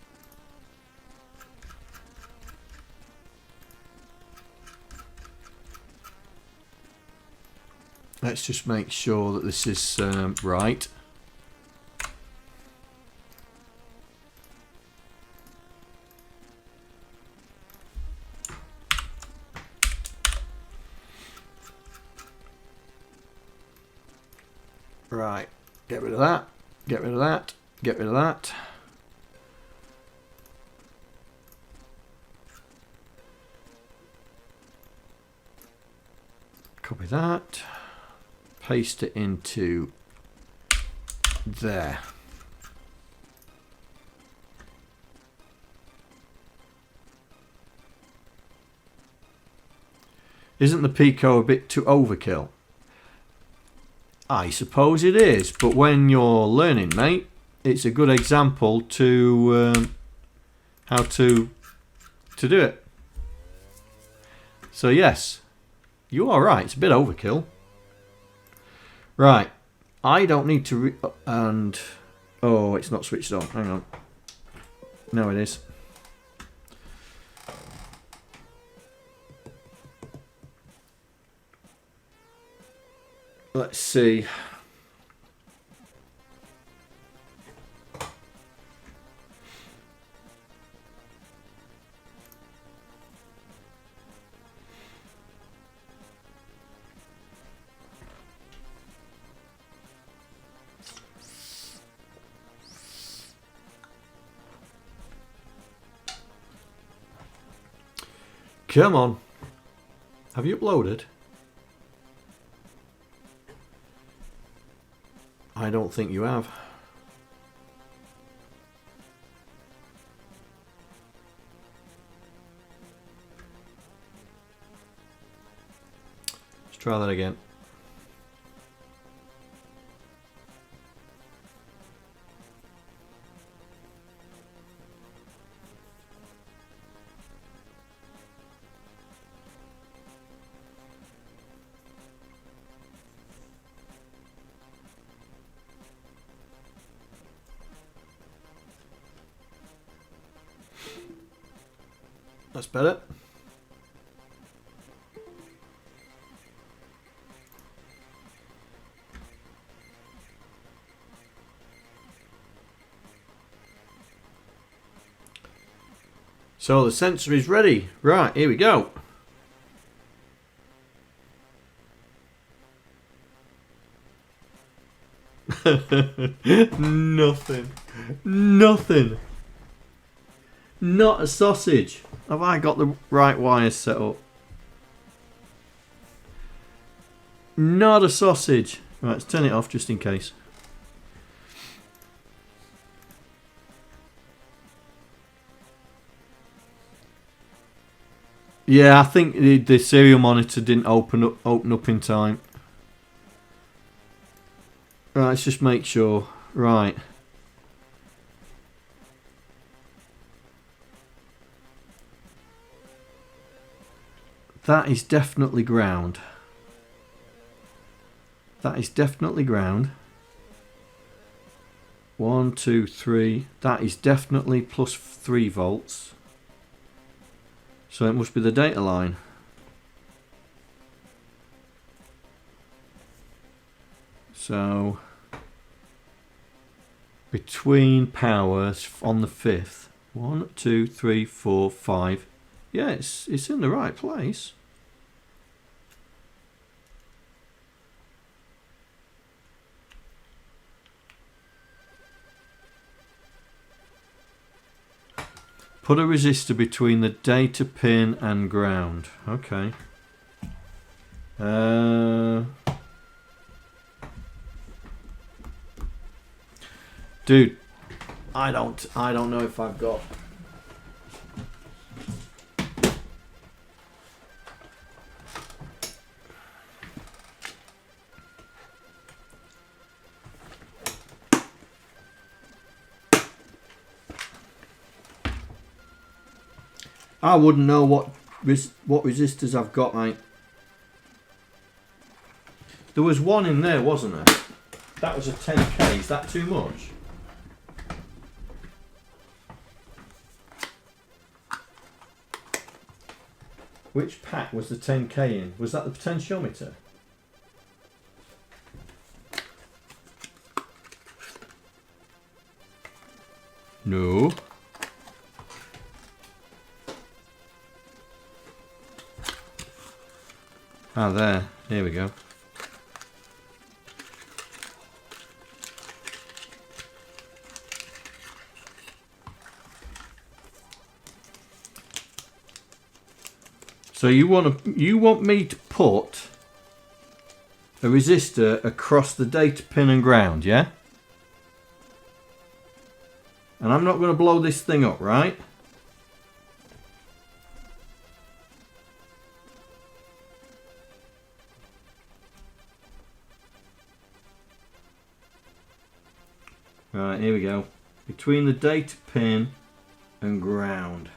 Let's just make sure that this is right. Right, get rid of that, get rid of that, get rid of that. Copy that, paste it into there. Isn't the Pico a bit too overkill? I suppose it is, but when you're learning, mate, it's a good example to how to do it. So yes, you are right. It's a bit overkill. Right, I don't need to and oh, it's not switched on. Hang on. No, it is. Let's see. Come on. Have you uploaded? I don't think you have. try that again. That's better. So the sensor is ready. Right, here we go. Nothing. Nothing. Not a sausage. Have I got the right wires set up? Not a sausage. Right, let's turn it off just in case. Yeah, I think the serial monitor didn't open up in time. Right, let's just make sure. Right. That is definitely ground. That is definitely ground. 1, 2, 3. That is definitely plus 3 volts. So it must be the data line. So between powers on the 5th. 1, 2, 3, 4, 5. Yeah, it's in the right place. Put a resistor between the data pin and ground. Okay. Dude, I don't know if I've got. I wouldn't know what resistors I've got, mate. There was one in there, wasn't there? That was a 10k. Is that too much? Which pack was the 10k in? Was that the potentiometer? No. Ah, there. Here we go. So you want me to put a resistor across the data pin and ground, yeah? And I'm not going to blow this thing up, right? Right, here we go. Between the data pin and ground.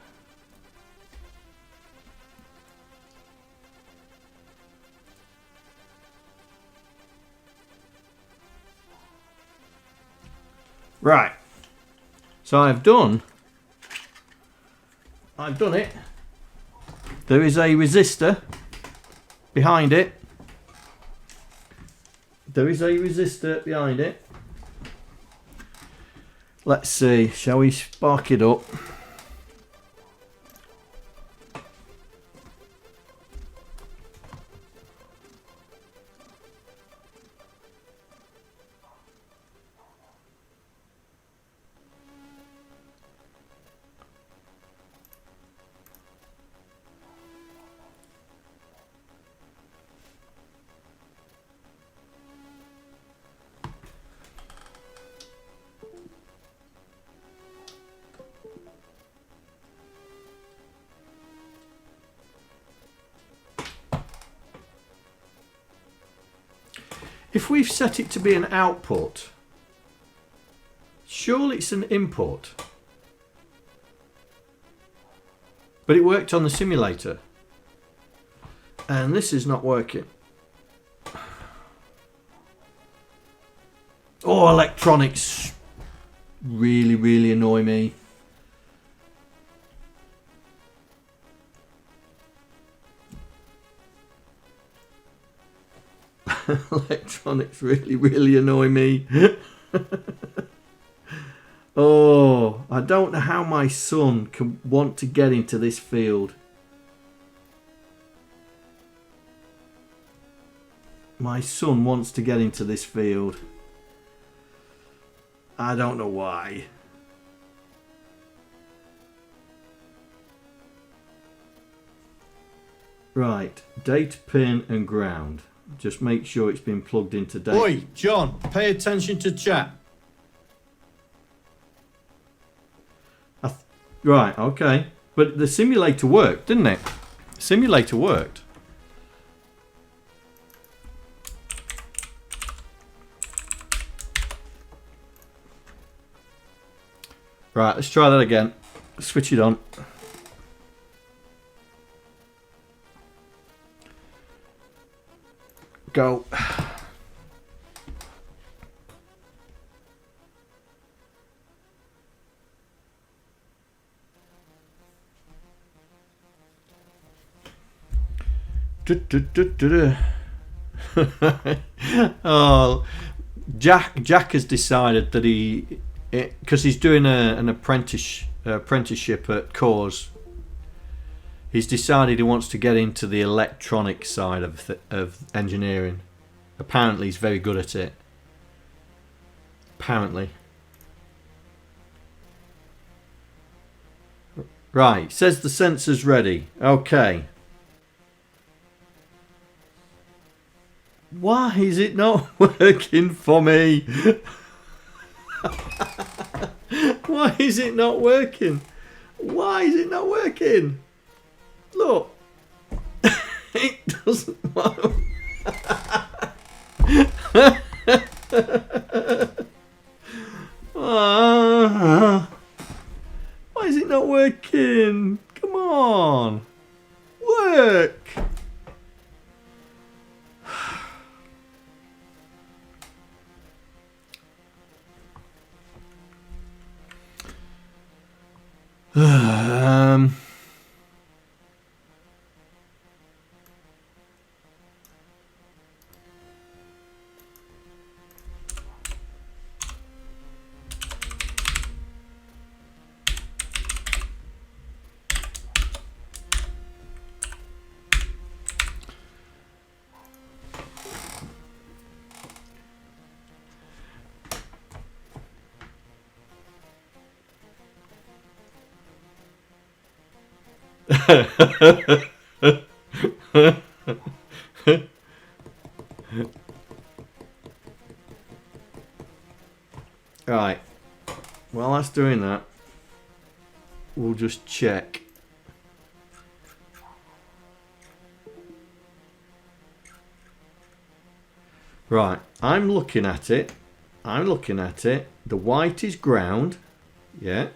Right. So I've done it. There is a resistor behind it. There is a resistor behind it. Let's see, shall we spark it up? If we've set it to be an output, surely it's an input. But it worked on the simulator. And this is not working. Oh, electronics really, really annoy me. Electronics really, really annoy me. Oh, I don't know how my son can want to get into this field. My son wants to get into this field. I don't know why. Right, data pin and ground. Just make sure it's been plugged into data. Oi, John, pay attention to chat. Right, okay. But the simulator worked, didn't it? The simulator worked. Right, let's try that again. Switch it on. Go. Oh, Jack has decided that because he's doing an apprenticeship at Coors. He's decided he wants to get into the electronic side of engineering. Apparently, he's very good at it. Apparently. Right, says the sensor's ready. Okay. Why is it not working for me? Why is it not working? Why is it not working? Look. It doesn't work. Why is it not working? Come on. Work. Right. While that's doing that, we'll just check. Right. I'm looking at it. The white is ground. Yeah.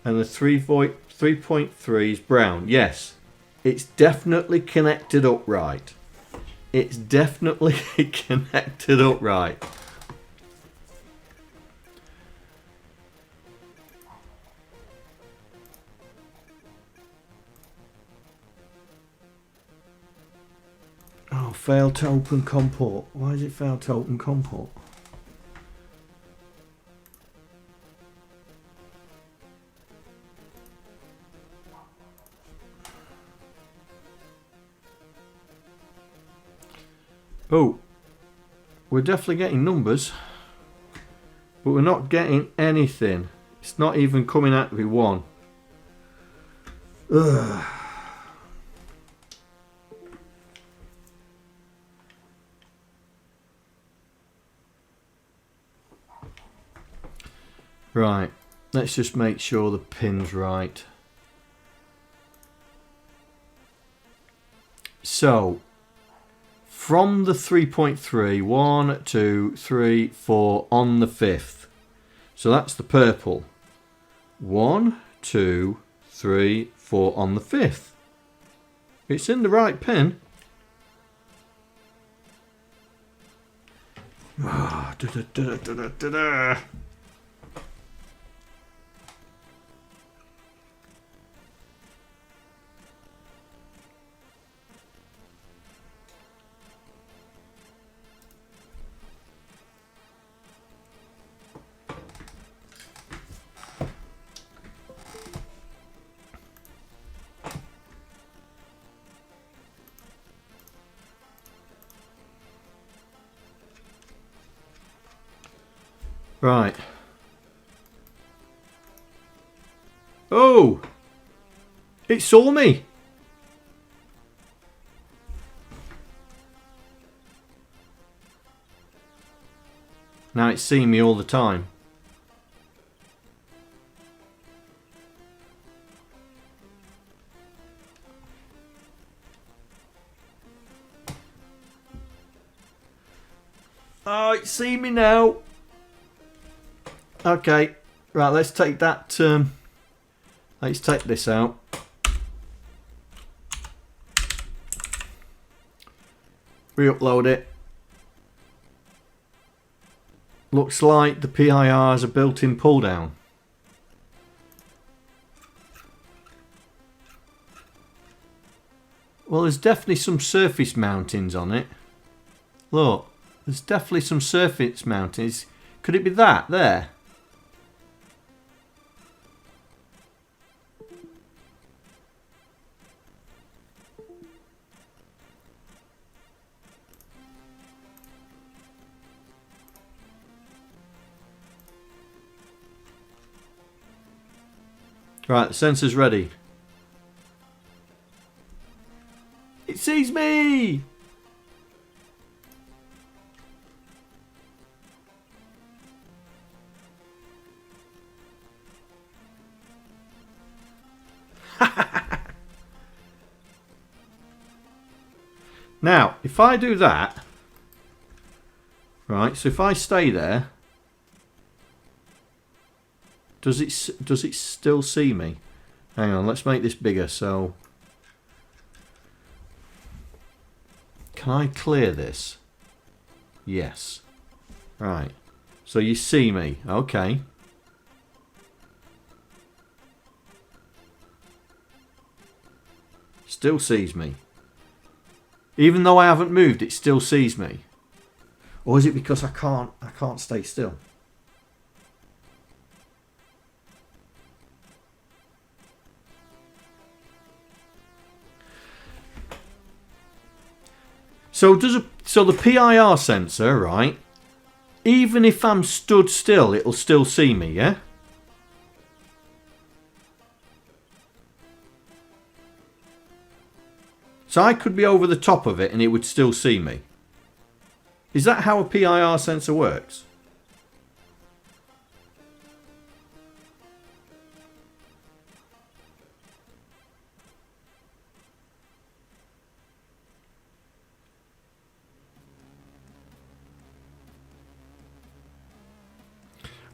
And the 3.3 is brown. Yes. It's definitely connected up right. It's definitely connected up right. Oh, failed to open COM port. Why is it failed to open COM port? Oh, we're definitely getting numbers, but we're not getting anything. It's not even coming out to be one. Ugh. Right, let's just make sure the pin's right. So, from the 3.3, 1, 2, 3, 4 on the 5th. So that's the purple. 1, 2, 3, 4 on the 5th. It's in the right pin. Ah, da, da, da, da, da, da, da. Right. Oh! It saw me! Now it's seeing me all the time. Oh, it's seeing me now! Okay, right, let's take that, let's take this out. Re-upload it. Looks like the PIR has a built-in pull down. Well, there's definitely some surface mountings on it. Look, there's definitely some surface mountings. Could it be that there? Right, the sensor's ready. It sees me! Now, if I do that, right, so if I stay there, does it still see me? Hang on, let's make this bigger. So, can I clear this? Yes. Right. So you see me. Okay. Still sees me. Even though I haven't moved, it still sees me. Or is it because I can't stay still? So the PIR sensor, right? Even if I'm stood still, it'll still see me, yeah? So I could be over the top of it and it would still see me. Is that how a PIR sensor works?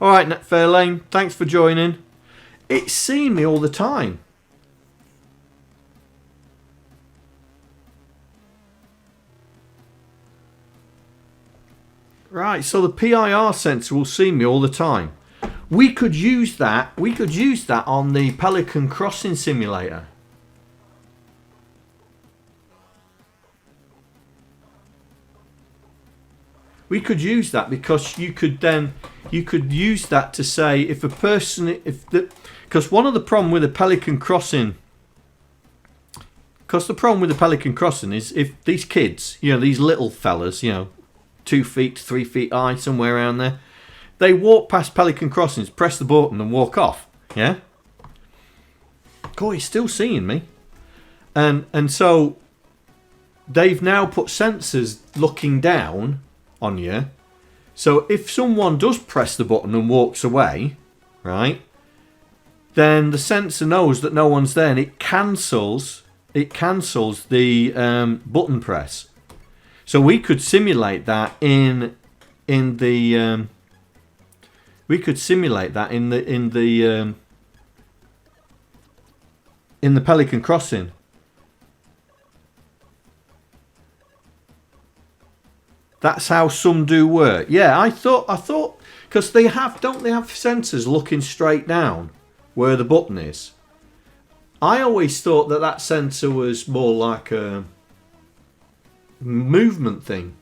Alright, FaiRLane, thanks for joining. It's seen me all the time. Right, so the PIR sensor will see me all the time. We could use that. We could use that on the Pelican Crossing simulator. We could use that because you could use that to say if a person, because one of the problem with the Pelican Crossing, because the problem with the Pelican Crossing is if these kids, you know, these little fellas, you know, 2 feet, 3 feet high, somewhere around there, they walk past Pelican Crossings, press the button and walk off. Yeah. God, he's still seeing me, and so they've now put sensors looking down on you, so if someone does press the button and walks away, right, then the sensor knows that no one's there and it cancels the button press. So we could simulate that in the Pelican Crossing. That's how some do work. Yeah, I thought because they have, don't they have sensors looking straight down where the button is? I always thought that sensor was more like a movement thing.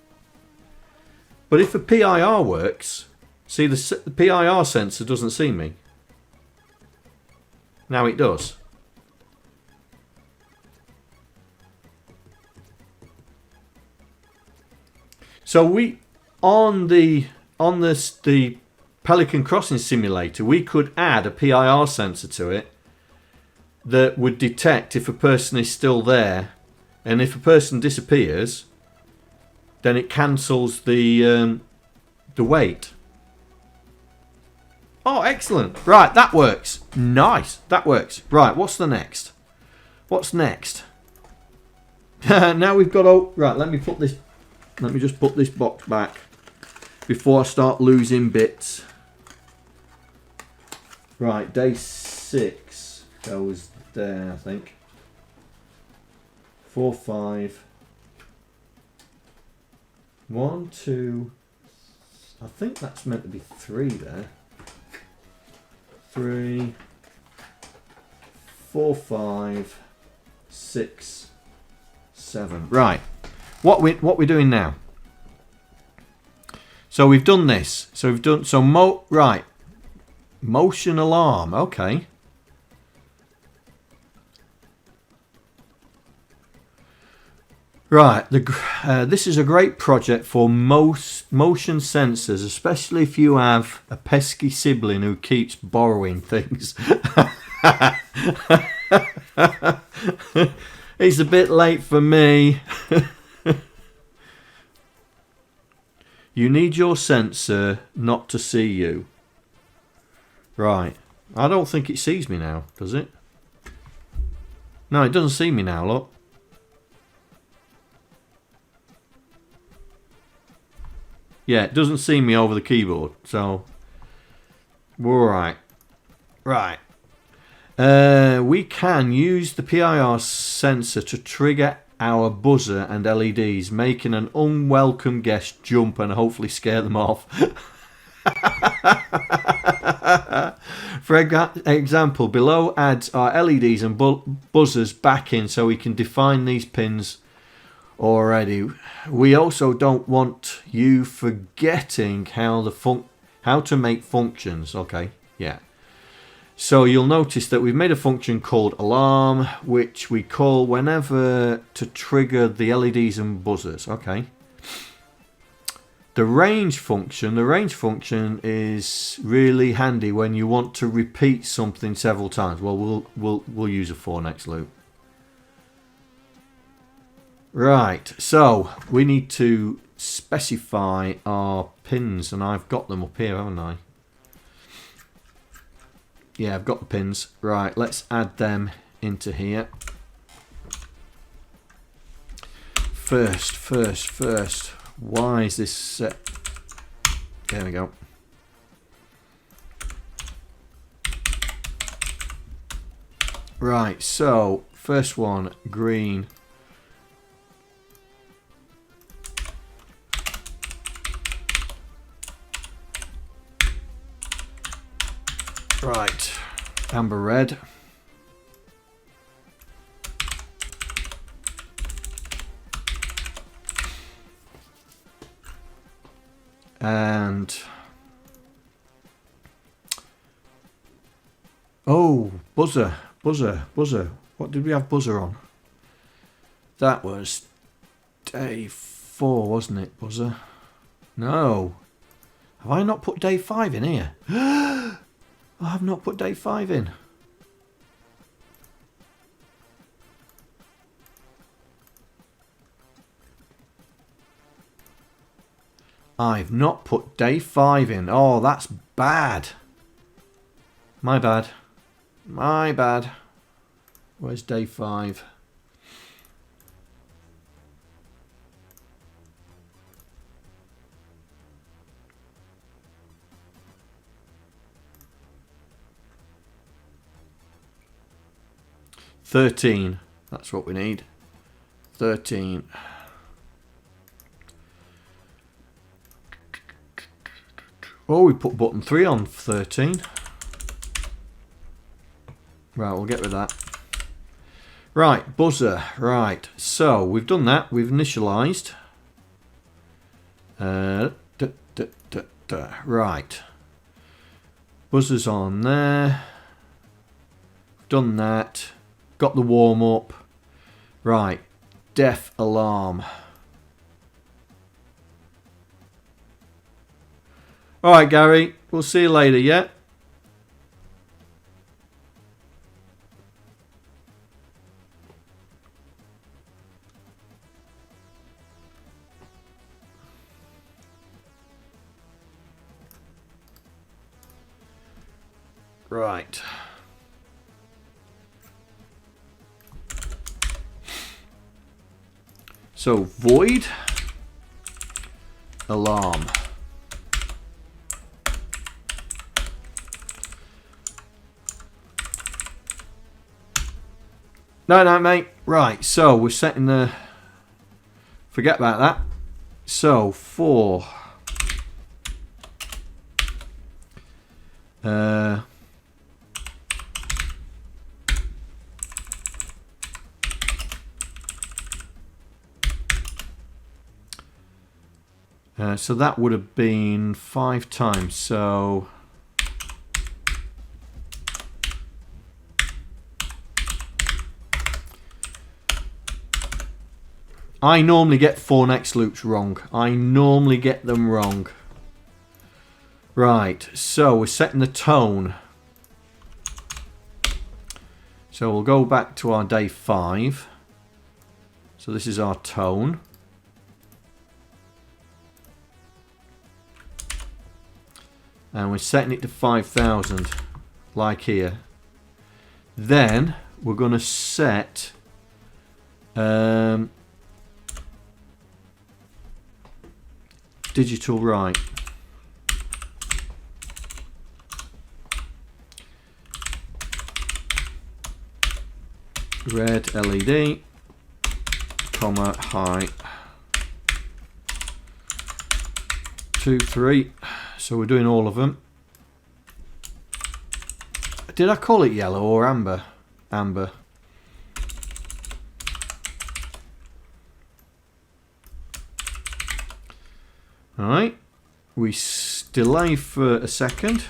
But if a PIR works, see the PIR sensor doesn't see me. Now it does. So we on the Pelican Crossing simulator, we could add a PIR sensor to it that would detect if a person is still there, and if a person disappears, then it cancels the wait. Oh, excellent! Right, that works. Nice, that works. Right, what's the next? What's next? Now we've got. Oh, right. Let me just put this box back before I start losing bits. Right, day 6 goes there, I think. 4, 5. 1, 2. I think that's meant to be 3 there. 3, 4, 5, 6, 7. Right. What we're doing now? So we've done this. So we've done right. Motion alarm. Okay. Right. This is a great project for most motion sensors, especially if you have a pesky sibling who keeps borrowing things. It's a bit late for me. You need your sensor not to see you. Right. I don't think it sees me now, does it? No, it doesn't see me now, look. Yeah, it doesn't see me over the keyboard, so we're alright. Right. We can use the PIR sensor to trigger our buzzer and LEDs, making an unwelcome guest jump and hopefully scare them off. For example, below adds our LEDs and buzzers back in so we can define these pins already. We also don't want you forgetting how to make functions. Okay, yeah. So you'll notice that we've made a function called alarm, which we call whenever to trigger the LEDs and buzzers. Okay. The range function is really handy when you want to repeat something several times. Well, we'll use a for next loop. Right. So we need to specify our pins, and I've got them up here, haven't I? Yeah, I've got the pins. Right, let's add them into here. First. Why is this set? There we go. Right, so first one, green. Right, amber red. And oh, buzzer. What did we have buzzer on? That was day 4, wasn't it, buzzer? No. Have I not put day 5 in here? I have not put day 5 in. I've not put day 5 in. Oh, that's bad. My bad. Where's day 5? 13. That's what we need. 13. Oh, we put button 3 on 13. Right, we'll get rid of that. Right, buzzer. Right, so we've done that. We've initialized. Right. Buzzer's on there. Done that. Got the warm up. Right. Death alarm. Alright, Gary. We'll see you later, yeah? Right. So, void alarm. No, mate. Right, so we're setting the... Forget about that. So, for... so that would have been 5 times. So... I normally get 4 next loops wrong. I normally get them wrong. Right, so we're setting the tone. So we'll go back to our day 5. So this is our tone. And we're setting it to 5,000, like here. Then we're going to set... digital right. Red LED, comma, height. 2, 3. So we're doing all of them. Did I call it yellow or amber? Amber. Alright, we delay for a second.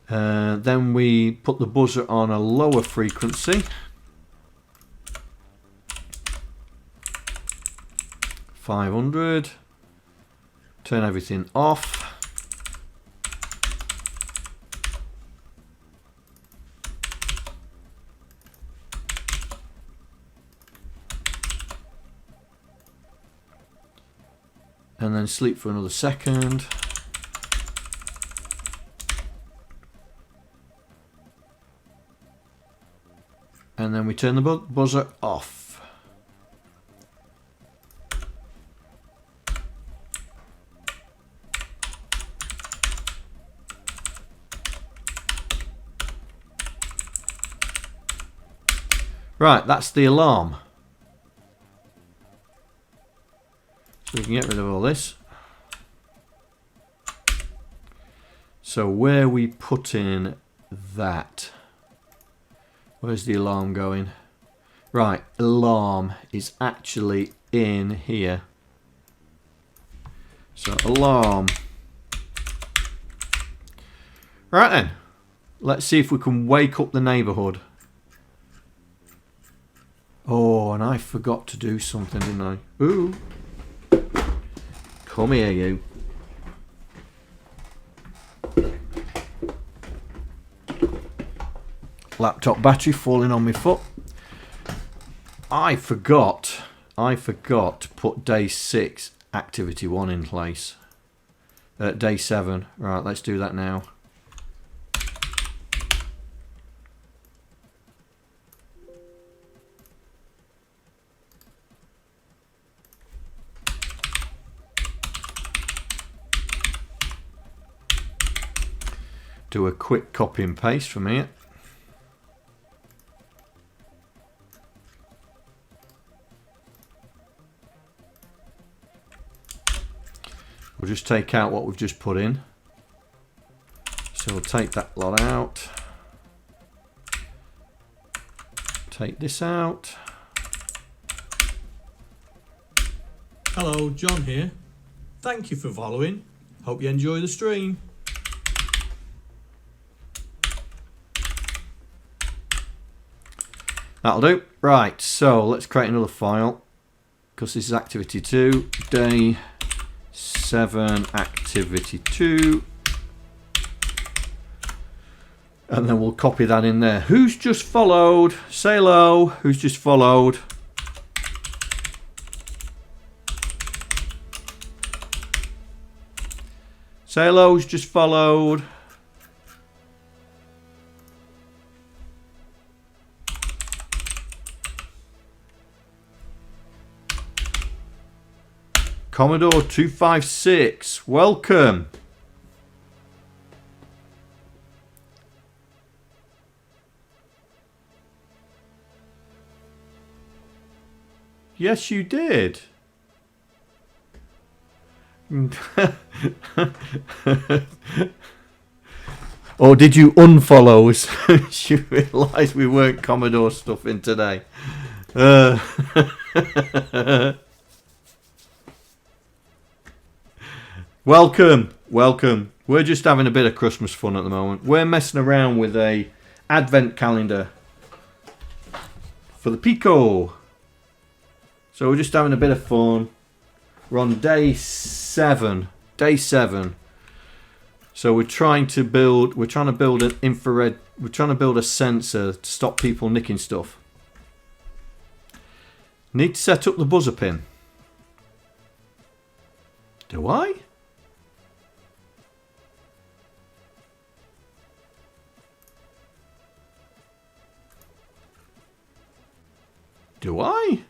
Then we put the buzzer on a lower frequency. 500. Turn everything off. And then sleep for another second. And then we turn the buzzer off. Right, that's the alarm. So we can get rid of all this. So where we put in that? Where's the alarm going? Right, alarm is actually in here. So alarm. Right then, let's see if we can wake up the neighbourhood. Oh, and I forgot to do something, didn't I? Ooh. Come here, you. Laptop battery falling on my foot. I forgot to put day 6 activity 1 in place. Day 7. Right, let's do that now. do a quick copy and paste from here. We'll just take out what we've just put in. So we'll take that lot out. Take this out. Hello, John here. Thank you for following. Hope you enjoy the stream. That'll do. Right, so let's create another file. Because this is activity 2. Day 7 activity 2. And then we'll copy that in there. Who's just followed? Say hello. Who's just followed? Say hello. Who's just followed? Commodore 256. Welcome. Yes, you did. Or did you unfollow us? You realised we weren't Commodore stuff in today. Welcome, welcome. We're just having a bit of Christmas fun at the moment. We're messing around with a advent calendar for the Pico. So we're just having a bit of fun. We're on day 7. Day 7. So we're trying to build an infrared, we're trying to build a sensor to stop people nicking stuff. Need to set up the buzzer pin. Do I? Do I?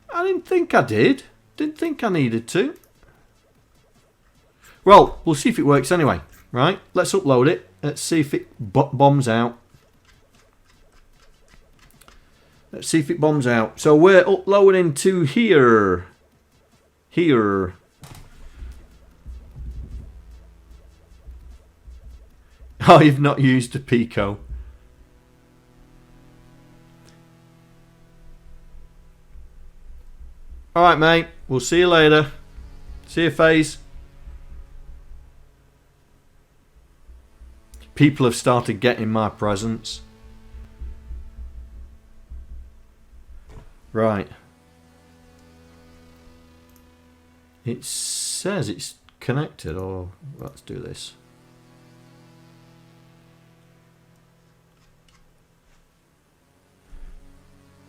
I didn't think I did. Didn't think I needed to. Well, we'll see if it works anyway. Right, let's upload it. Let's see if it bombs out. Let's see if it bombs out. So we're uploading to here. Here. Oh, you've not used the Pico. Alright, mate. We'll see you later. See you, FaZe. People have started getting my presents. Right. It says it's connected. Oh, let's do this.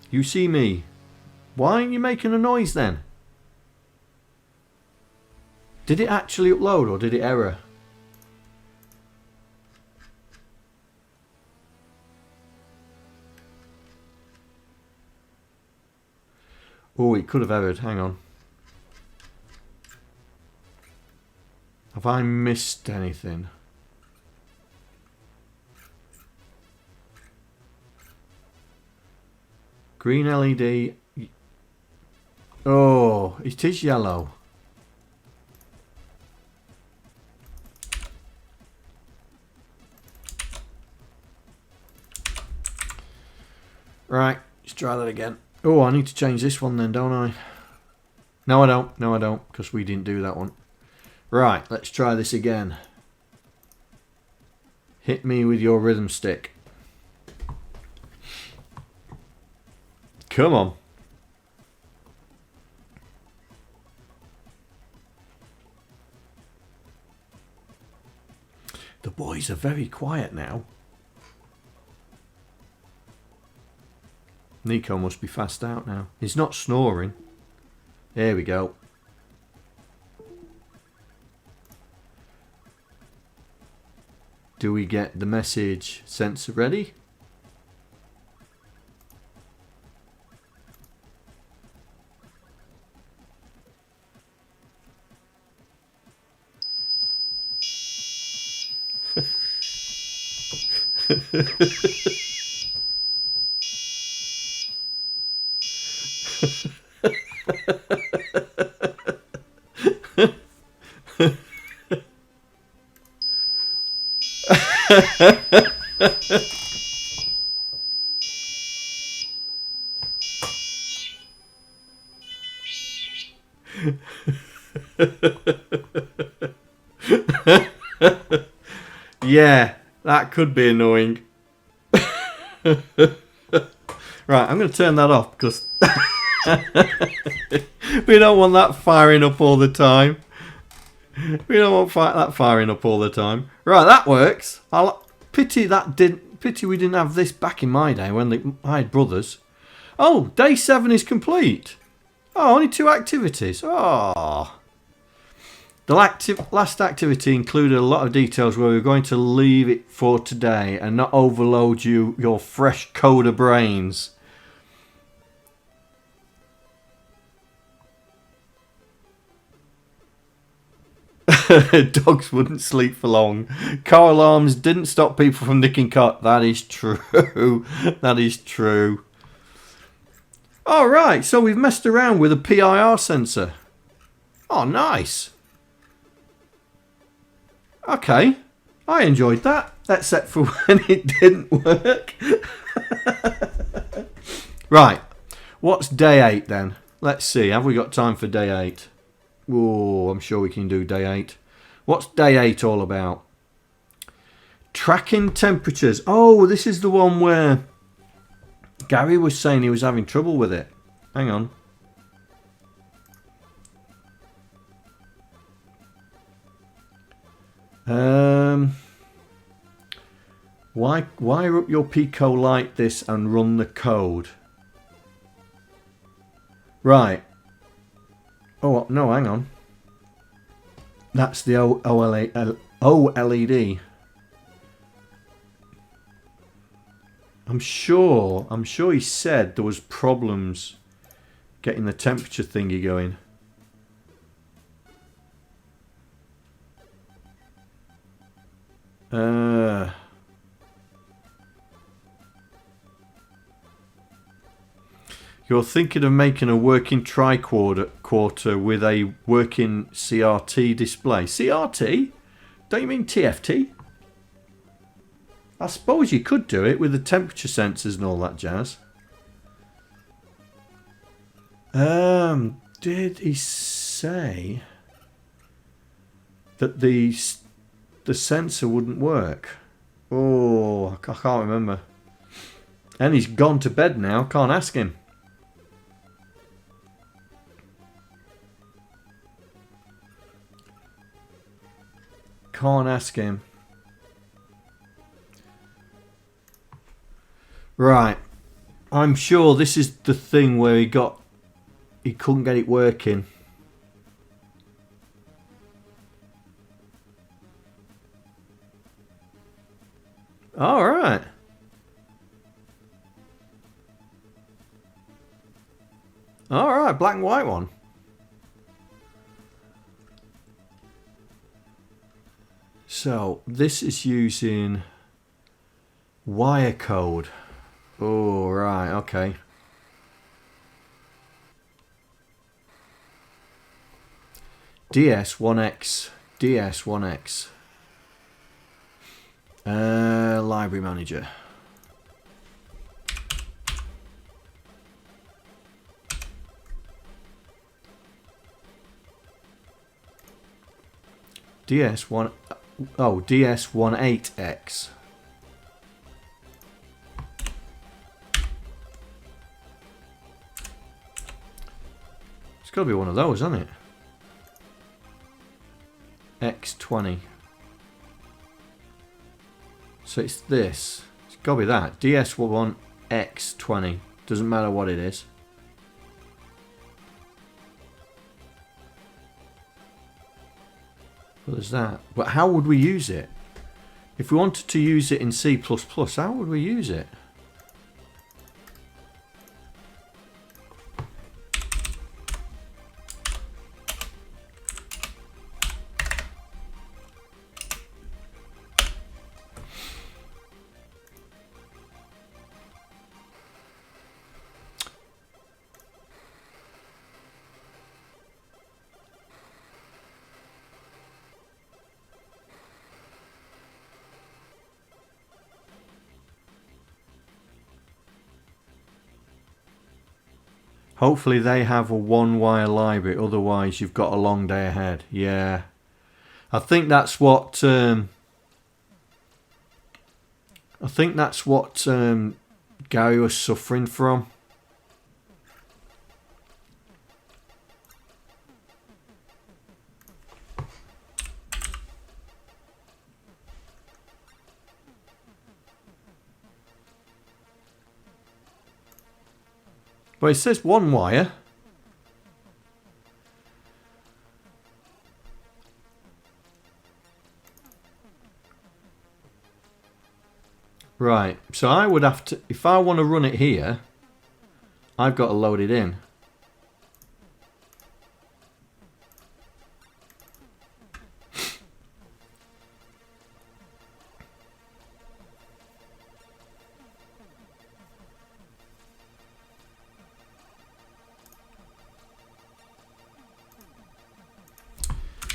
You see me. Why aren't you making a noise then? Did it actually upload or did it error? Oh, it could have errored. Hang on. Have I missed anything? Green LED. Oh, it is yellow. Right, let's try that again. Oh, I need to change this one then, don't I? No, I don't. No, I don't, because we didn't do that one. Right, let's try this again. Hit me with your rhythm stick. Come on. The boys are very quiet now. Nico must be fast out now. He's not snoring. There we go. Do we get the message sensor ready? Yeah, that could be annoying. Right, I'm going to turn that off because we don't want that firing up all the time. We don't want that firing up all the time. Right, that works. Pity we didn't have this back in my day when I had brothers. Oh, day 7 is complete. Oh, only 2 activities. Oh. The last activity included a lot of details where we're going to leave it for today and not overload your fresh coder brains. Dogs wouldn't sleep for long. Car alarms didn't stop people from nicking car. That is true. That is true. Alright, so we've messed around with a PIR sensor. Oh, nice. Okay, I enjoyed that, except for when it didn't work. Right, what's day 8 then? Let's see, have we got time for day 8? Oh, I'm sure we can do day 8. What's day 8 all about? Tracking temperatures. Oh, this is the one where Gary was saying he was having trouble with it. Hang on. Wire up your Pico like this and run the code. Right. Oh no, hang on. That's the OLED. I'm sure he said there was problems getting the temperature thingy going. You're thinking of making a working tricorder with a working CRT display. CRT? Don't you mean TFT? I suppose you could do it with the temperature sensors and all that jazz. Did he say that the sensor wouldn't work? Oh, I can't remember. And he's gone to bed now. Can't ask him. Can't ask him. Right. I'm sure this is the thing where he couldn't get it working. All right. All right, black and white one. So this is using wire code. Oh, right, okay. DS1X. DS1X. Library manager. DS1. Oh, DS18X. It's got to be one of those, hasn't it? X20. So it's this. It's got to be that. DS1X20. Doesn't matter what it is. Well, there's that. But how would we use it? If we wanted to use it in C++, how would we use it? Hopefully they have a one-wire library, otherwise you've got a long day ahead. Yeah. I think that's what Gary was suffering from. But it says one wire. Right, so I would have to, if I want to run it here, I've got to load it in.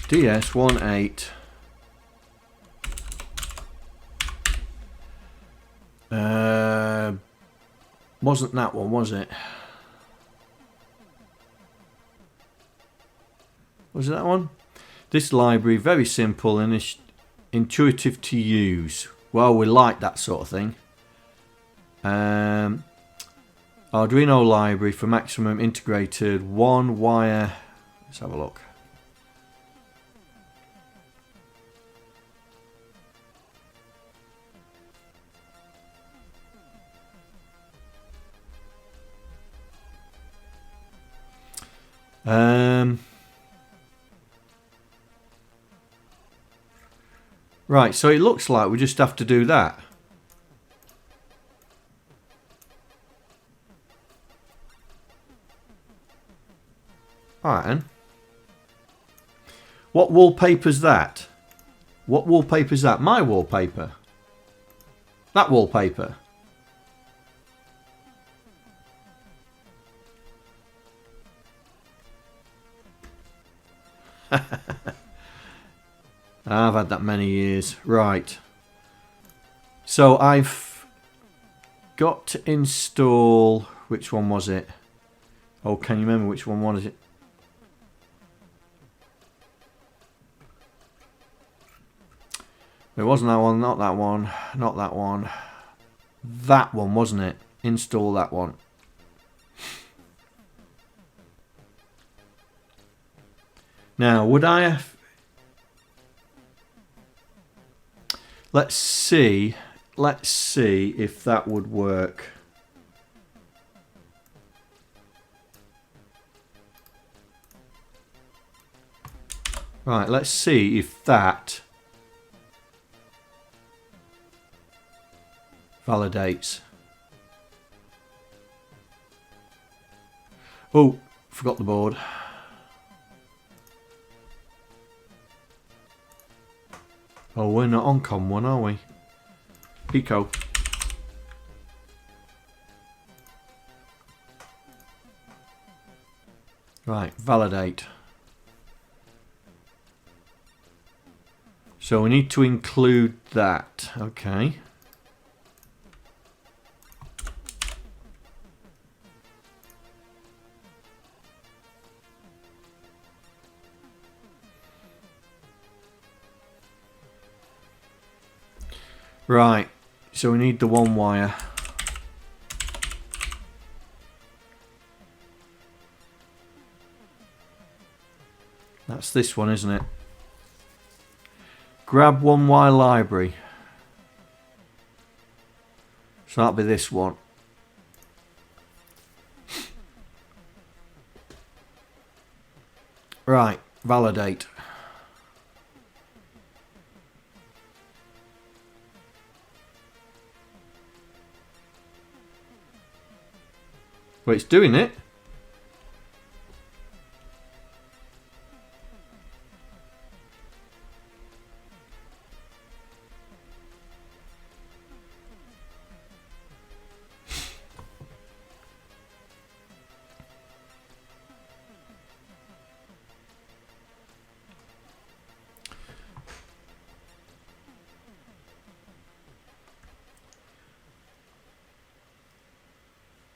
DS18 wasn't that one, was it? Was it that one? This library, very simple and it's intuitive to use. Well, we like that sort of thing. Arduino library for maximum integrated one wire. Let's have a look. Right, so it looks like we just have to do that. Alright then. What wallpaper's that? What wallpaper's that? My wallpaper? That wallpaper? I've had that many years. Right. So I've got to install... Which one was it? Oh, can you remember which one was it? It wasn't that one, not that one, not that one. That one, wasn't it? Install that one. Now, would I have... Let's see if that would work. Right, let's see if that validates. Oh, forgot the board. Oh, we're not on COM 1, are we? Pico. Right, validate. So we need to include that. Okay. Right, so we need the one wire. That's this one, isn't it? Grab one wire library. So that'll be this one. Right, validate. But it's doing it.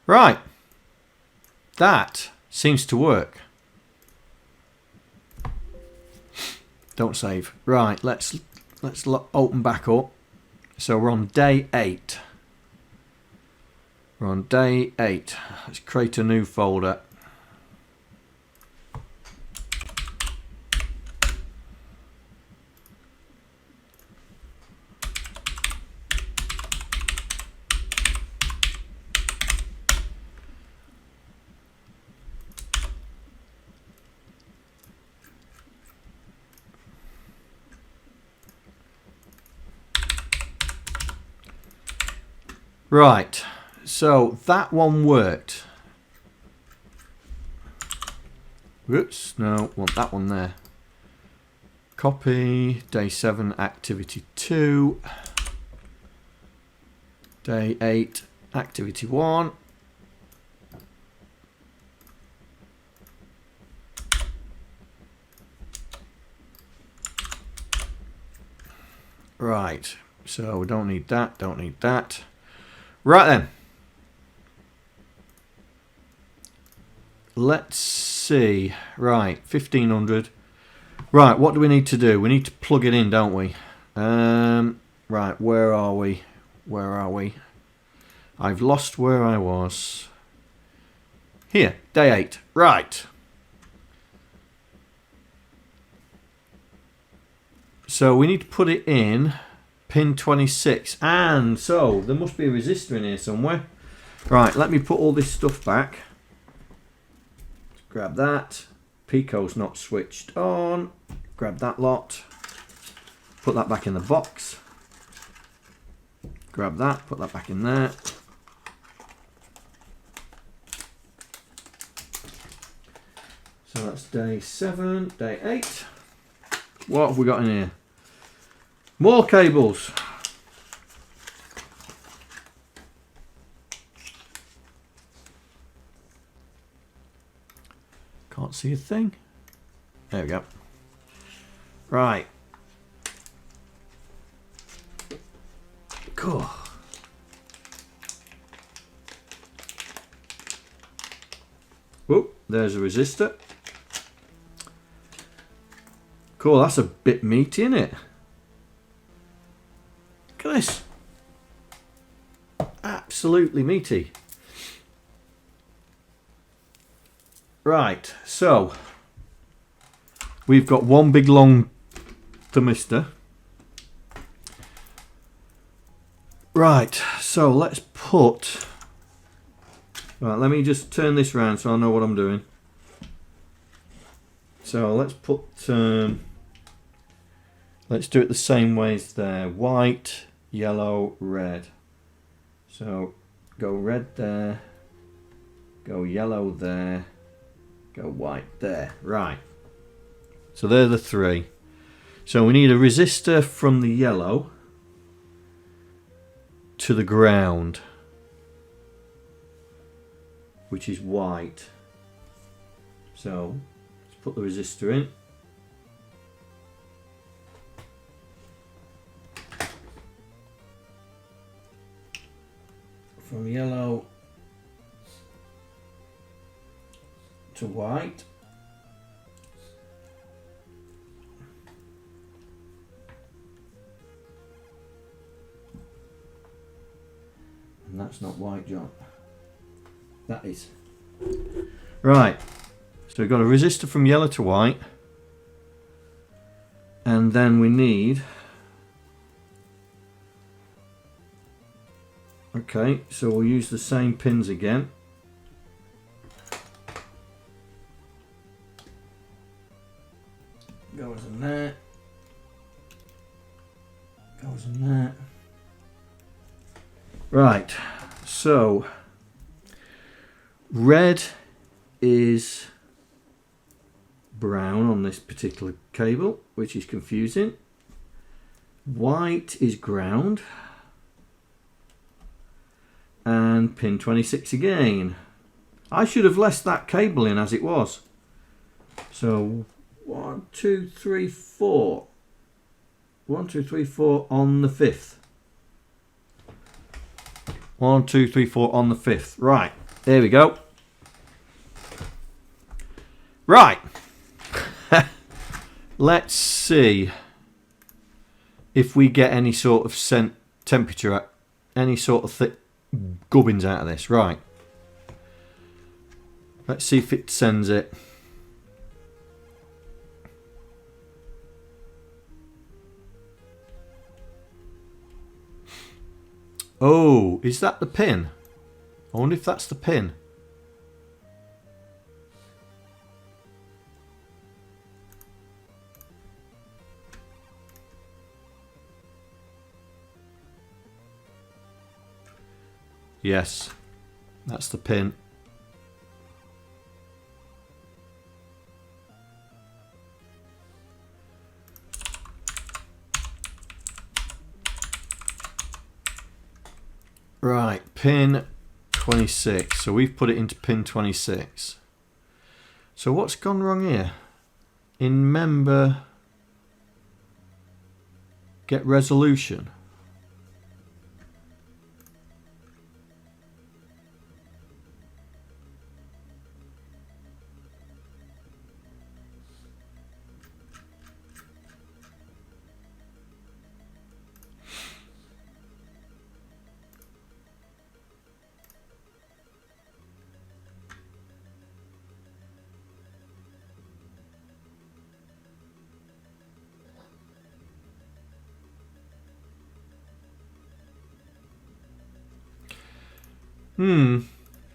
Right, that seems to work. Don't save. Right, let's open back up. So we're on day 8. We're on day 8. Let's create a new folder. Right, so that one worked. Whoops, no, want that one there. Copy, day 7, activity 2. Day 8, activity 1. Right, so we don't need that, don't need that. Right then. Let's see. Right, 1500. Right, what do we need to do? We need to plug it in, don't we? Right, where are we? Where are we? I've lost where I was. Here, day 8. Right. So we need to put it in pin 26. And so there must be a resistor in here somewhere. Right, let me put all this stuff back. Grab that. Pico's not switched on. Grab that lot. Put that back in the box. Grab that, put that back in there. So that's day 7, day 8. What have we got in here? More cables. Can't see a thing. There we go. Right. Cool. Oh, there's a resistor. Cool, that's a bit meaty, isn't it? Look at this. Absolutely meaty. Right, so we've got one big long thermistor. Right, so let's put... Right, let me just turn this around so I know what I'm doing. So let's put... let's do it the same way as there. White, yellow, red. So go red there. Go yellow there. Go white there. Right. So they're the three. So we need a resistor from the yellow to the ground, which is white. So let's put the resistor in. From yellow to white. And that's not white, John. That is. Right. So we've got a resistor from yellow to white. And then we need... Okay, so we'll use the same pins again. Goes in there. Goes in there. Right, so Red is brown on this particular cable, which is confusing. White is ground. And pin 26 again. I should have left that cable in as it was. So 1, 2, 3, 4. 1, 2, 3, 4 on the 5th. 1, 2, 3, 4 on the 5th. Right, there we go. Right. Let's see if we get any sort of temperature, any sort of thick gubbins out of this. Right. Let's see if it sends it. Oh, is that the pin? I wonder if that's the pin. Yes, that's the pin. Right, pin 26. So we've put it into pin 26. So what's gone wrong here? In member, get resolution.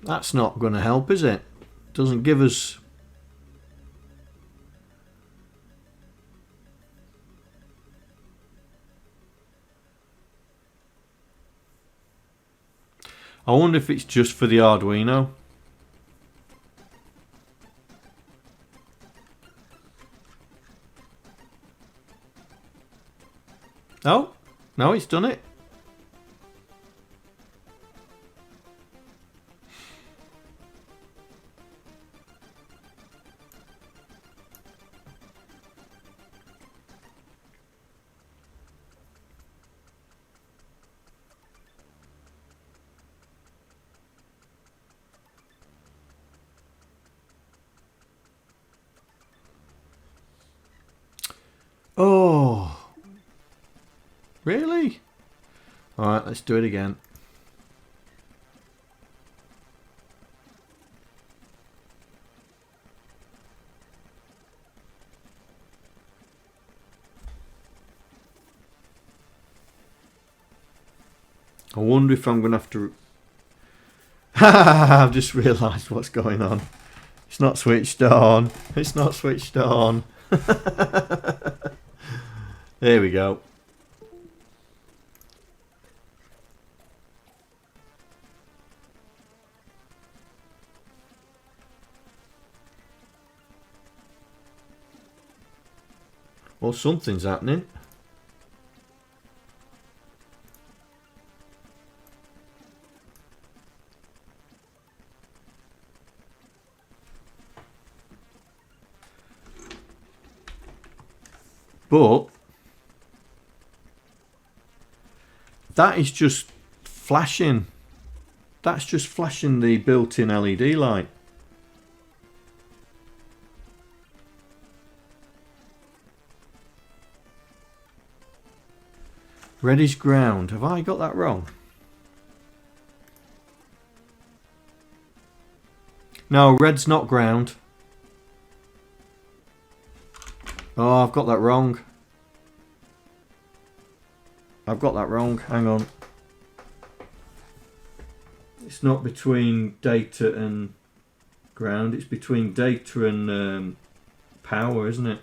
That's not going to help, is it? Doesn't give us... I wonder if it's just for the Arduino. Oh, no, it's done it. Oh, really? All right, let's do it again. I wonder if I'm going to have to... I've just realised what's going on. It's not switched on. It's not switched on. There we go. Well, something's happening. But that is just flashing. That's just flashing the built-in LED light. Red is ground. Have I got that wrong? No, red's not ground. Oh, I've got that wrong. I've got that wrong. Hang on. It's not between data and ground. It's between data and power, isn't it?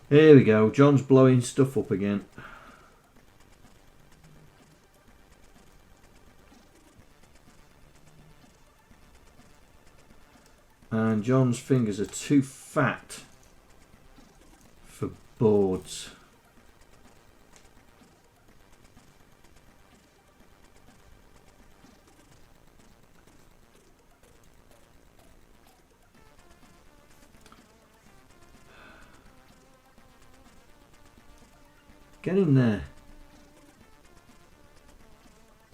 Here we go. John's blowing stuff up again. John's fingers are too fat for boards. Get in there.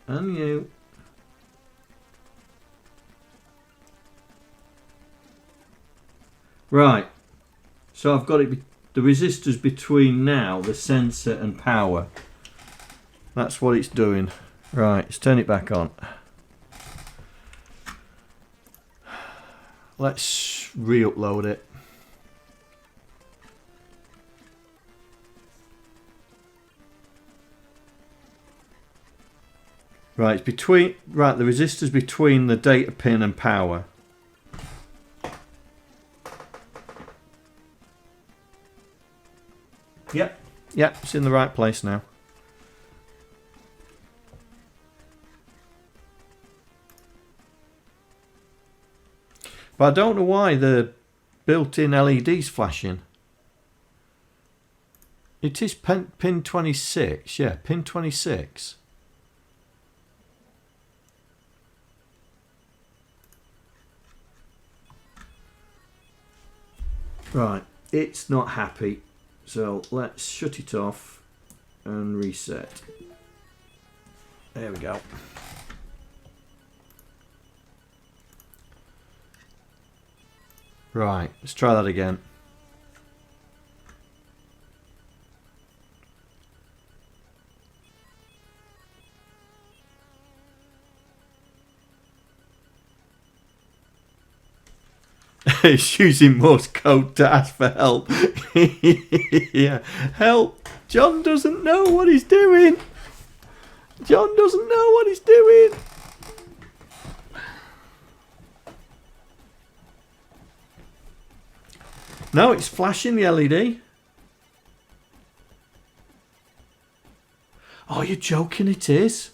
And you. Right. So I've got it, the resistors between now, the sensor and power. That's what it's doing. Right, let's turn it back on. Let's re-upload it. Right, it's between, right, the resistors between the data pin and power. Yep, it's in the right place now. But I don't know why the built-in LED's flashing. It is pin 26, yeah, pin 26. Right, it's not happy, so let's shut it off and reset. There we go. Right, let's try that again. It's using Morse code to ask for help. Yeah, help! John doesn't know what he's doing. John doesn't know what he's doing. No, it's flashing the LED. Oh, you're joking, it is.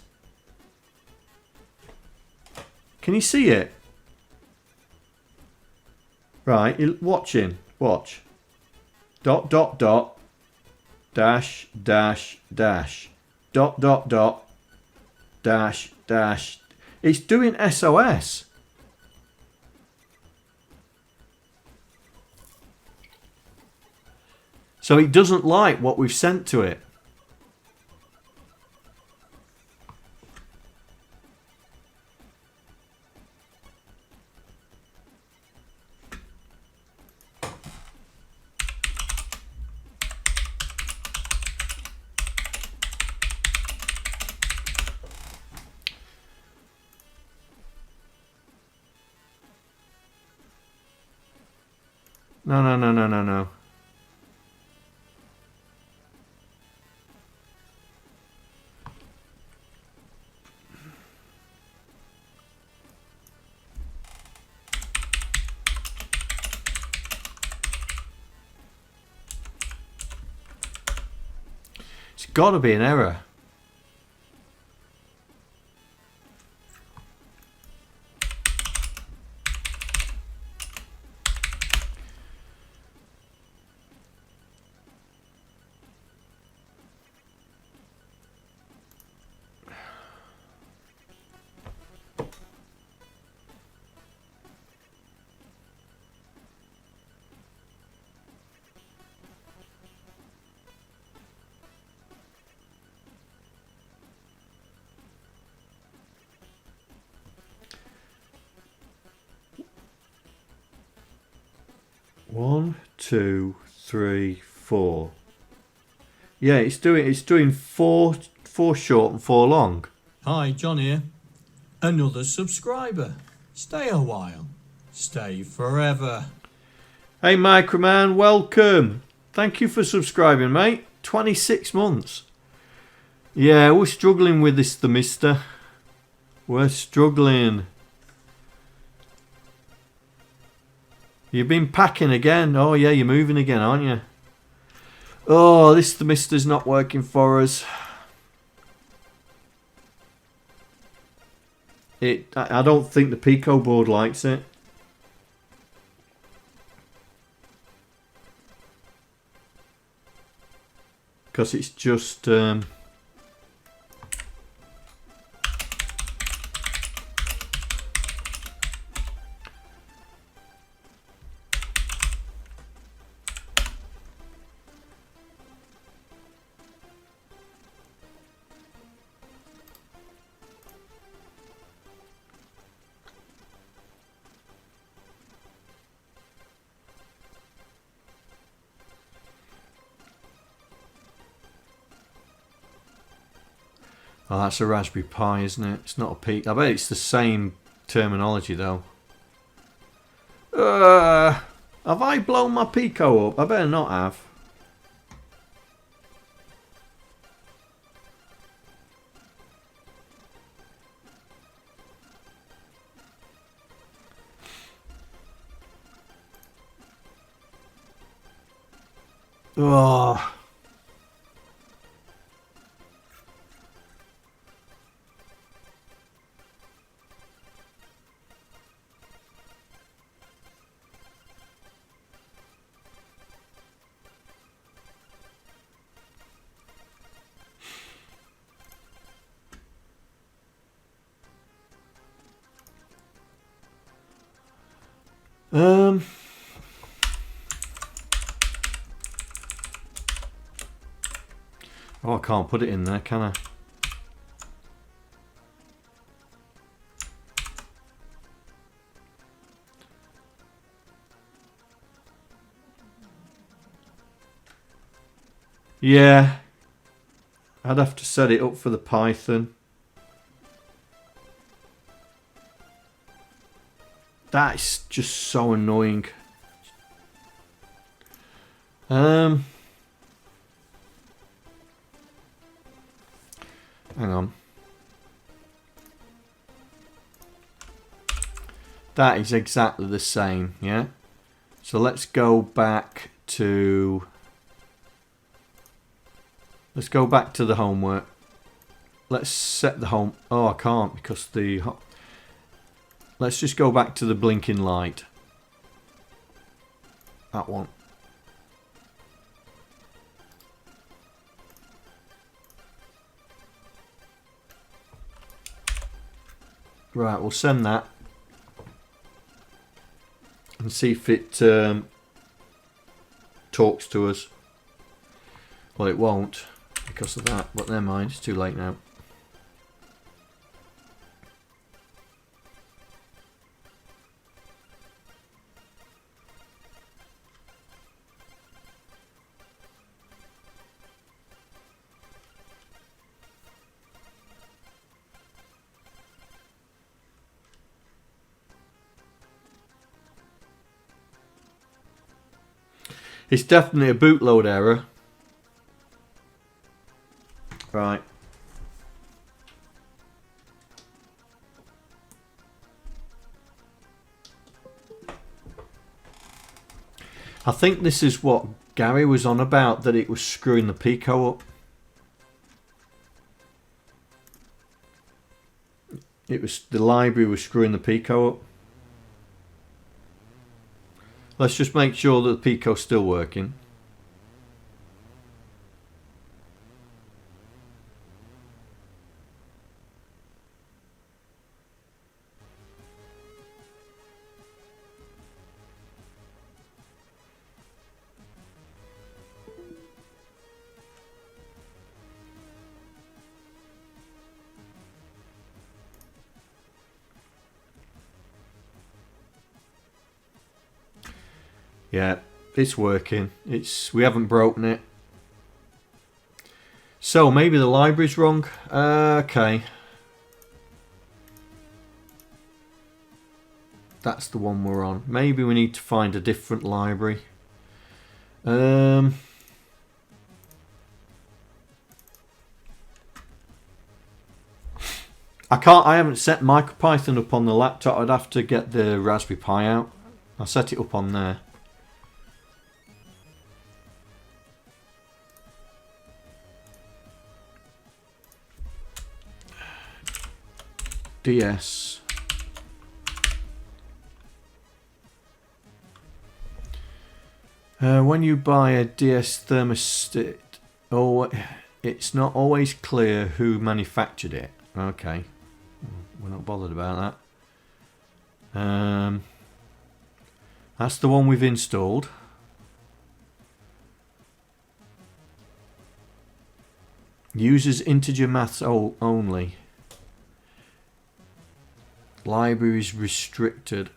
Can you see it? Right, you're watching. Watch. Dot, dot, dot. Dash, dash, dash. Dot, dot, dot. Dash, dash. It's doing SOS. So it doesn't like what we've sent to it. No. It's got to be an error. One, two, three, four. Yeah, it's doing four short and four long. Hi, John here. Another subscriber. Stay a while. Stay forever. Hey Mikroman, welcome. Thank you for subscribing, mate. 26 months. Yeah, we're struggling with this, the mister. We're struggling. You've been packing again. Oh yeah, you're moving again, aren't you? Oh, this the mister's not working for us. I don't think the Pico board likes it. because it's just oh, that's a Raspberry Pi, isn't it? It's not a Pico. I bet it's the same terminology, though. Have I blown my Pico up? I better not have. Oh. Oh, I can't put it in there, can I? Yeah. I'd have to set it up for the Python. That's just so annoying. Hang on. That is exactly the same, yeah? So let's go back to... Let's go back to the homework. Let's set the home... Oh, I can't because the... Let's just go back to the blinking light. That one. Right, we'll send that. And see if it talks to us. Well, it won't because of that, but never mind, it's too late now. It's definitely a bootload error. Right. I think this is what Gary was on about, that it was screwing the Pico up. It was the library was screwing the Pico up. Let's just make sure that the Pico's still working. Yeah, it's working. We haven't broken it. So maybe the library's wrong. Okay. That's the one we're on. Maybe we need to find a different library. I haven't set MicroPython up on the laptop. I'd have to get the Raspberry Pi out. I'll set it up on there. DS. When you buy a DS thermostat, Oh, it's not always clear who manufactured it. Okay, we're not bothered about that. That's the one we've installed. Uses integer maths only. Libraries restricted.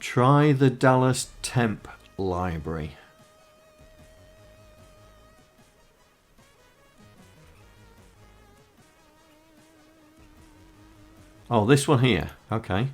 Try the Dallas Temp library. Oh, this one here. Okay.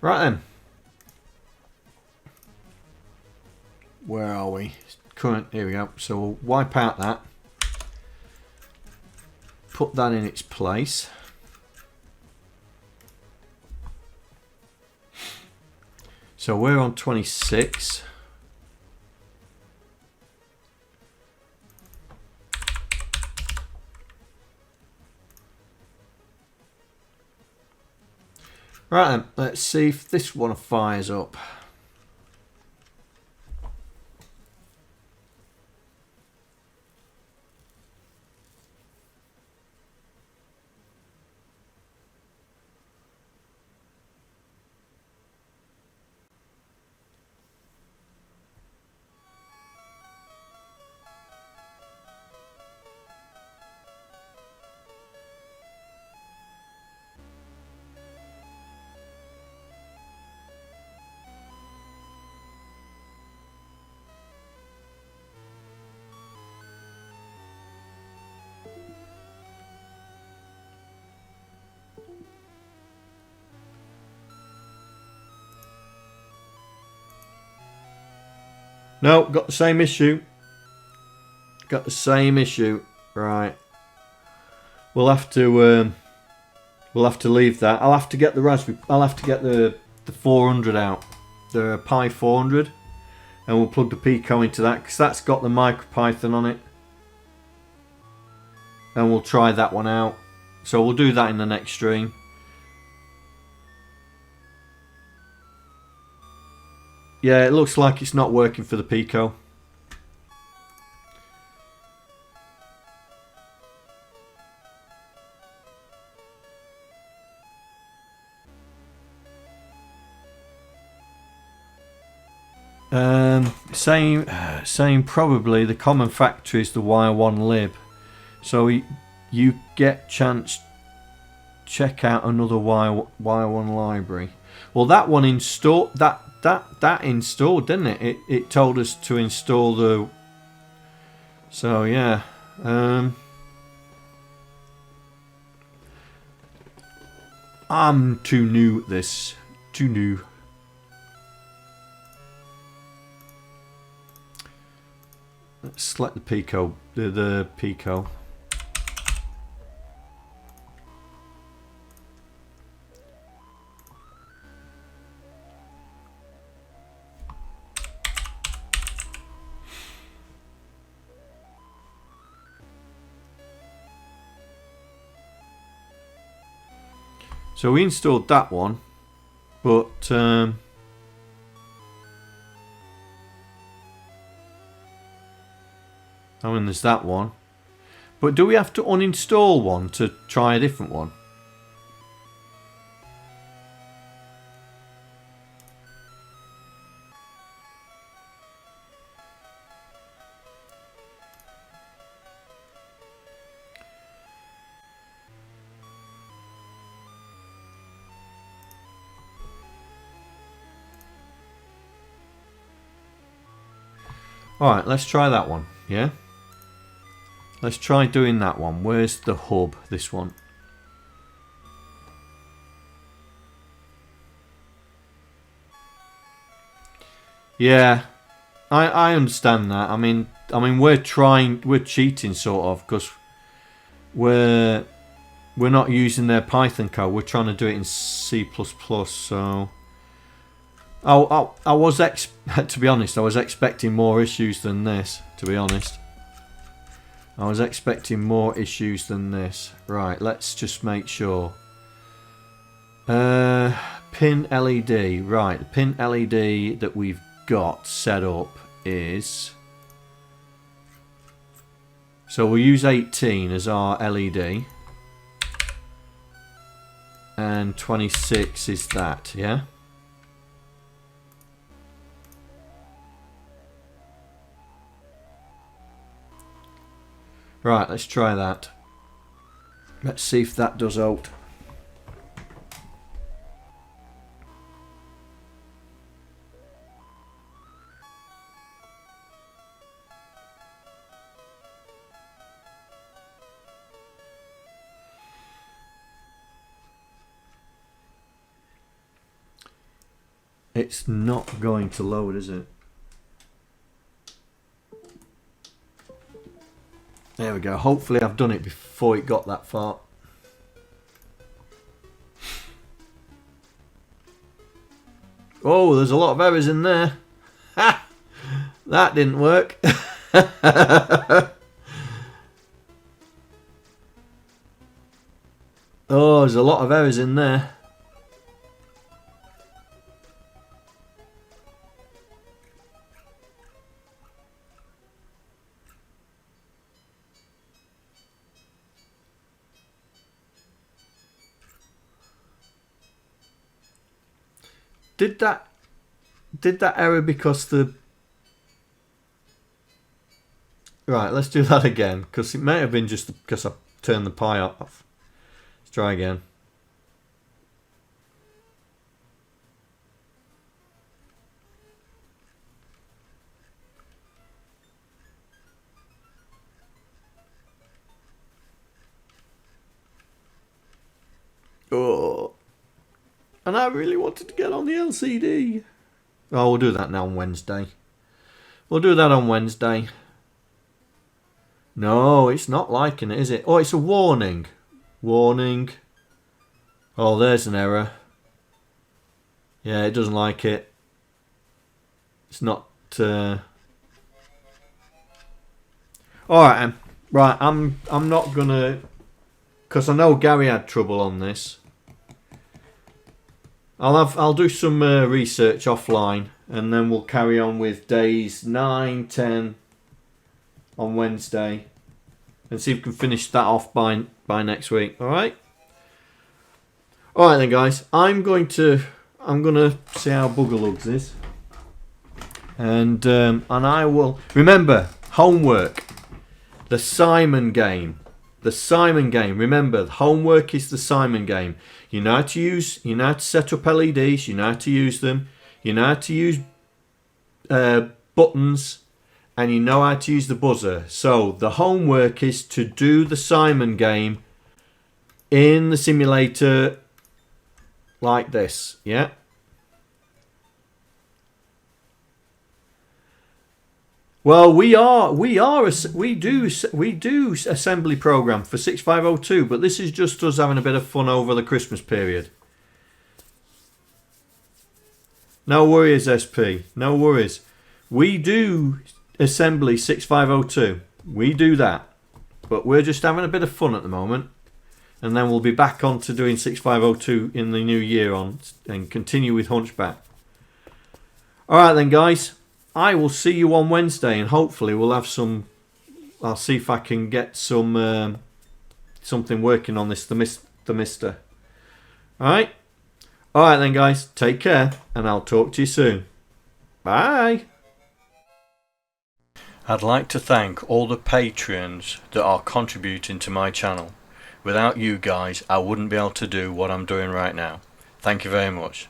Right then. Where are we? Current, here we go. So we'll wipe out that. Put that in its place. So we're on 26. Right then, let's see if this one fires up. No, got the same issue. Got the same issue. Right. We'll have to leave that. I'll have to get the Raspberry. I'll have to get the 400 out, the Pi 400, and we'll plug the Pico into that because that's got the MicroPython on it, and we'll try that one out. So we'll do that in the next stream. Yeah, it looks like it's not working for the Pico. Saying probably the common factor is the Wire 1 lib. So you get chance check out another Wire 1 library. Well, that one installed that installed, didn't it? It told us to install the. So yeah. I'm too new at this. Too new. Let's select the Pico. The Pico. So we installed that one, but I mean there's that one. But do we have to uninstall one to try a different one? Alright, let's try that one, yeah? Let's try doing that one. Where's the hub, this one? Yeah, I understand that. I mean we're cheating sort of, because we're not using their Python code. We're trying to do it in C++. So I was to be honest, I was expecting more issues than this. To be honest, I was expecting more issues than this. Right, let's just make sure. Pin LED. Right, the pin LED that we've got set up is, so we'll use 18 as our LED, and 26 is that, yeah? Right, let's try that. Let's see if that does out. It's not going to load, is it? There we go. Hopefully I've done it before it got that far. Oh, there's a lot of errors in there. Ha! That didn't work. Oh, there's a lot of errors in there. Did that error because the... Right, let's do that again, because it may have been just because I turned the Pi off. Let's try again. Oh. And I really wanted to get on the LCD. Oh, we'll do that now on Wednesday. We'll do that on Wednesday. No, it's not liking it, is it? Oh, it's a warning. Warning. Oh, there's an error. Yeah, it doesn't like it. It's not... Alright, right, I'm not gonna... Because I know Gary had trouble on this. I'll do some research offline, and then we'll carry on with days 9, 10 on Wednesday, and see if we can finish that off by next week. All right. All right then, guys. I'm gonna see how Boogalugs is, and I will remember homework. The Simon game. The Simon game. Remember, the homework is the Simon game. You know how to set up LEDs, you know how to use them, you know how to use buttons, and you know how to use the buzzer. So the homework is to do the Simon game in the simulator like this, yeah? Well, we do assembly program for 6502, but this is just us having a bit of fun over the Christmas period. No worries, SP. No worries. We do assembly 6502. We do that, but we're just having a bit of fun at the moment, and then we'll be back on to doing 6502 in the new year and continue with Hunchback. All right then, guys. I will see you on Wednesday, and hopefully we'll have some... I'll see if I can get some something working on this, the Mister. Alright? Alright then, guys. Take care, and I'll talk to you soon. Bye! I'd like to thank all the patrons that are contributing to my channel. Without you guys, I wouldn't be able to do what I'm doing right now. Thank you very much.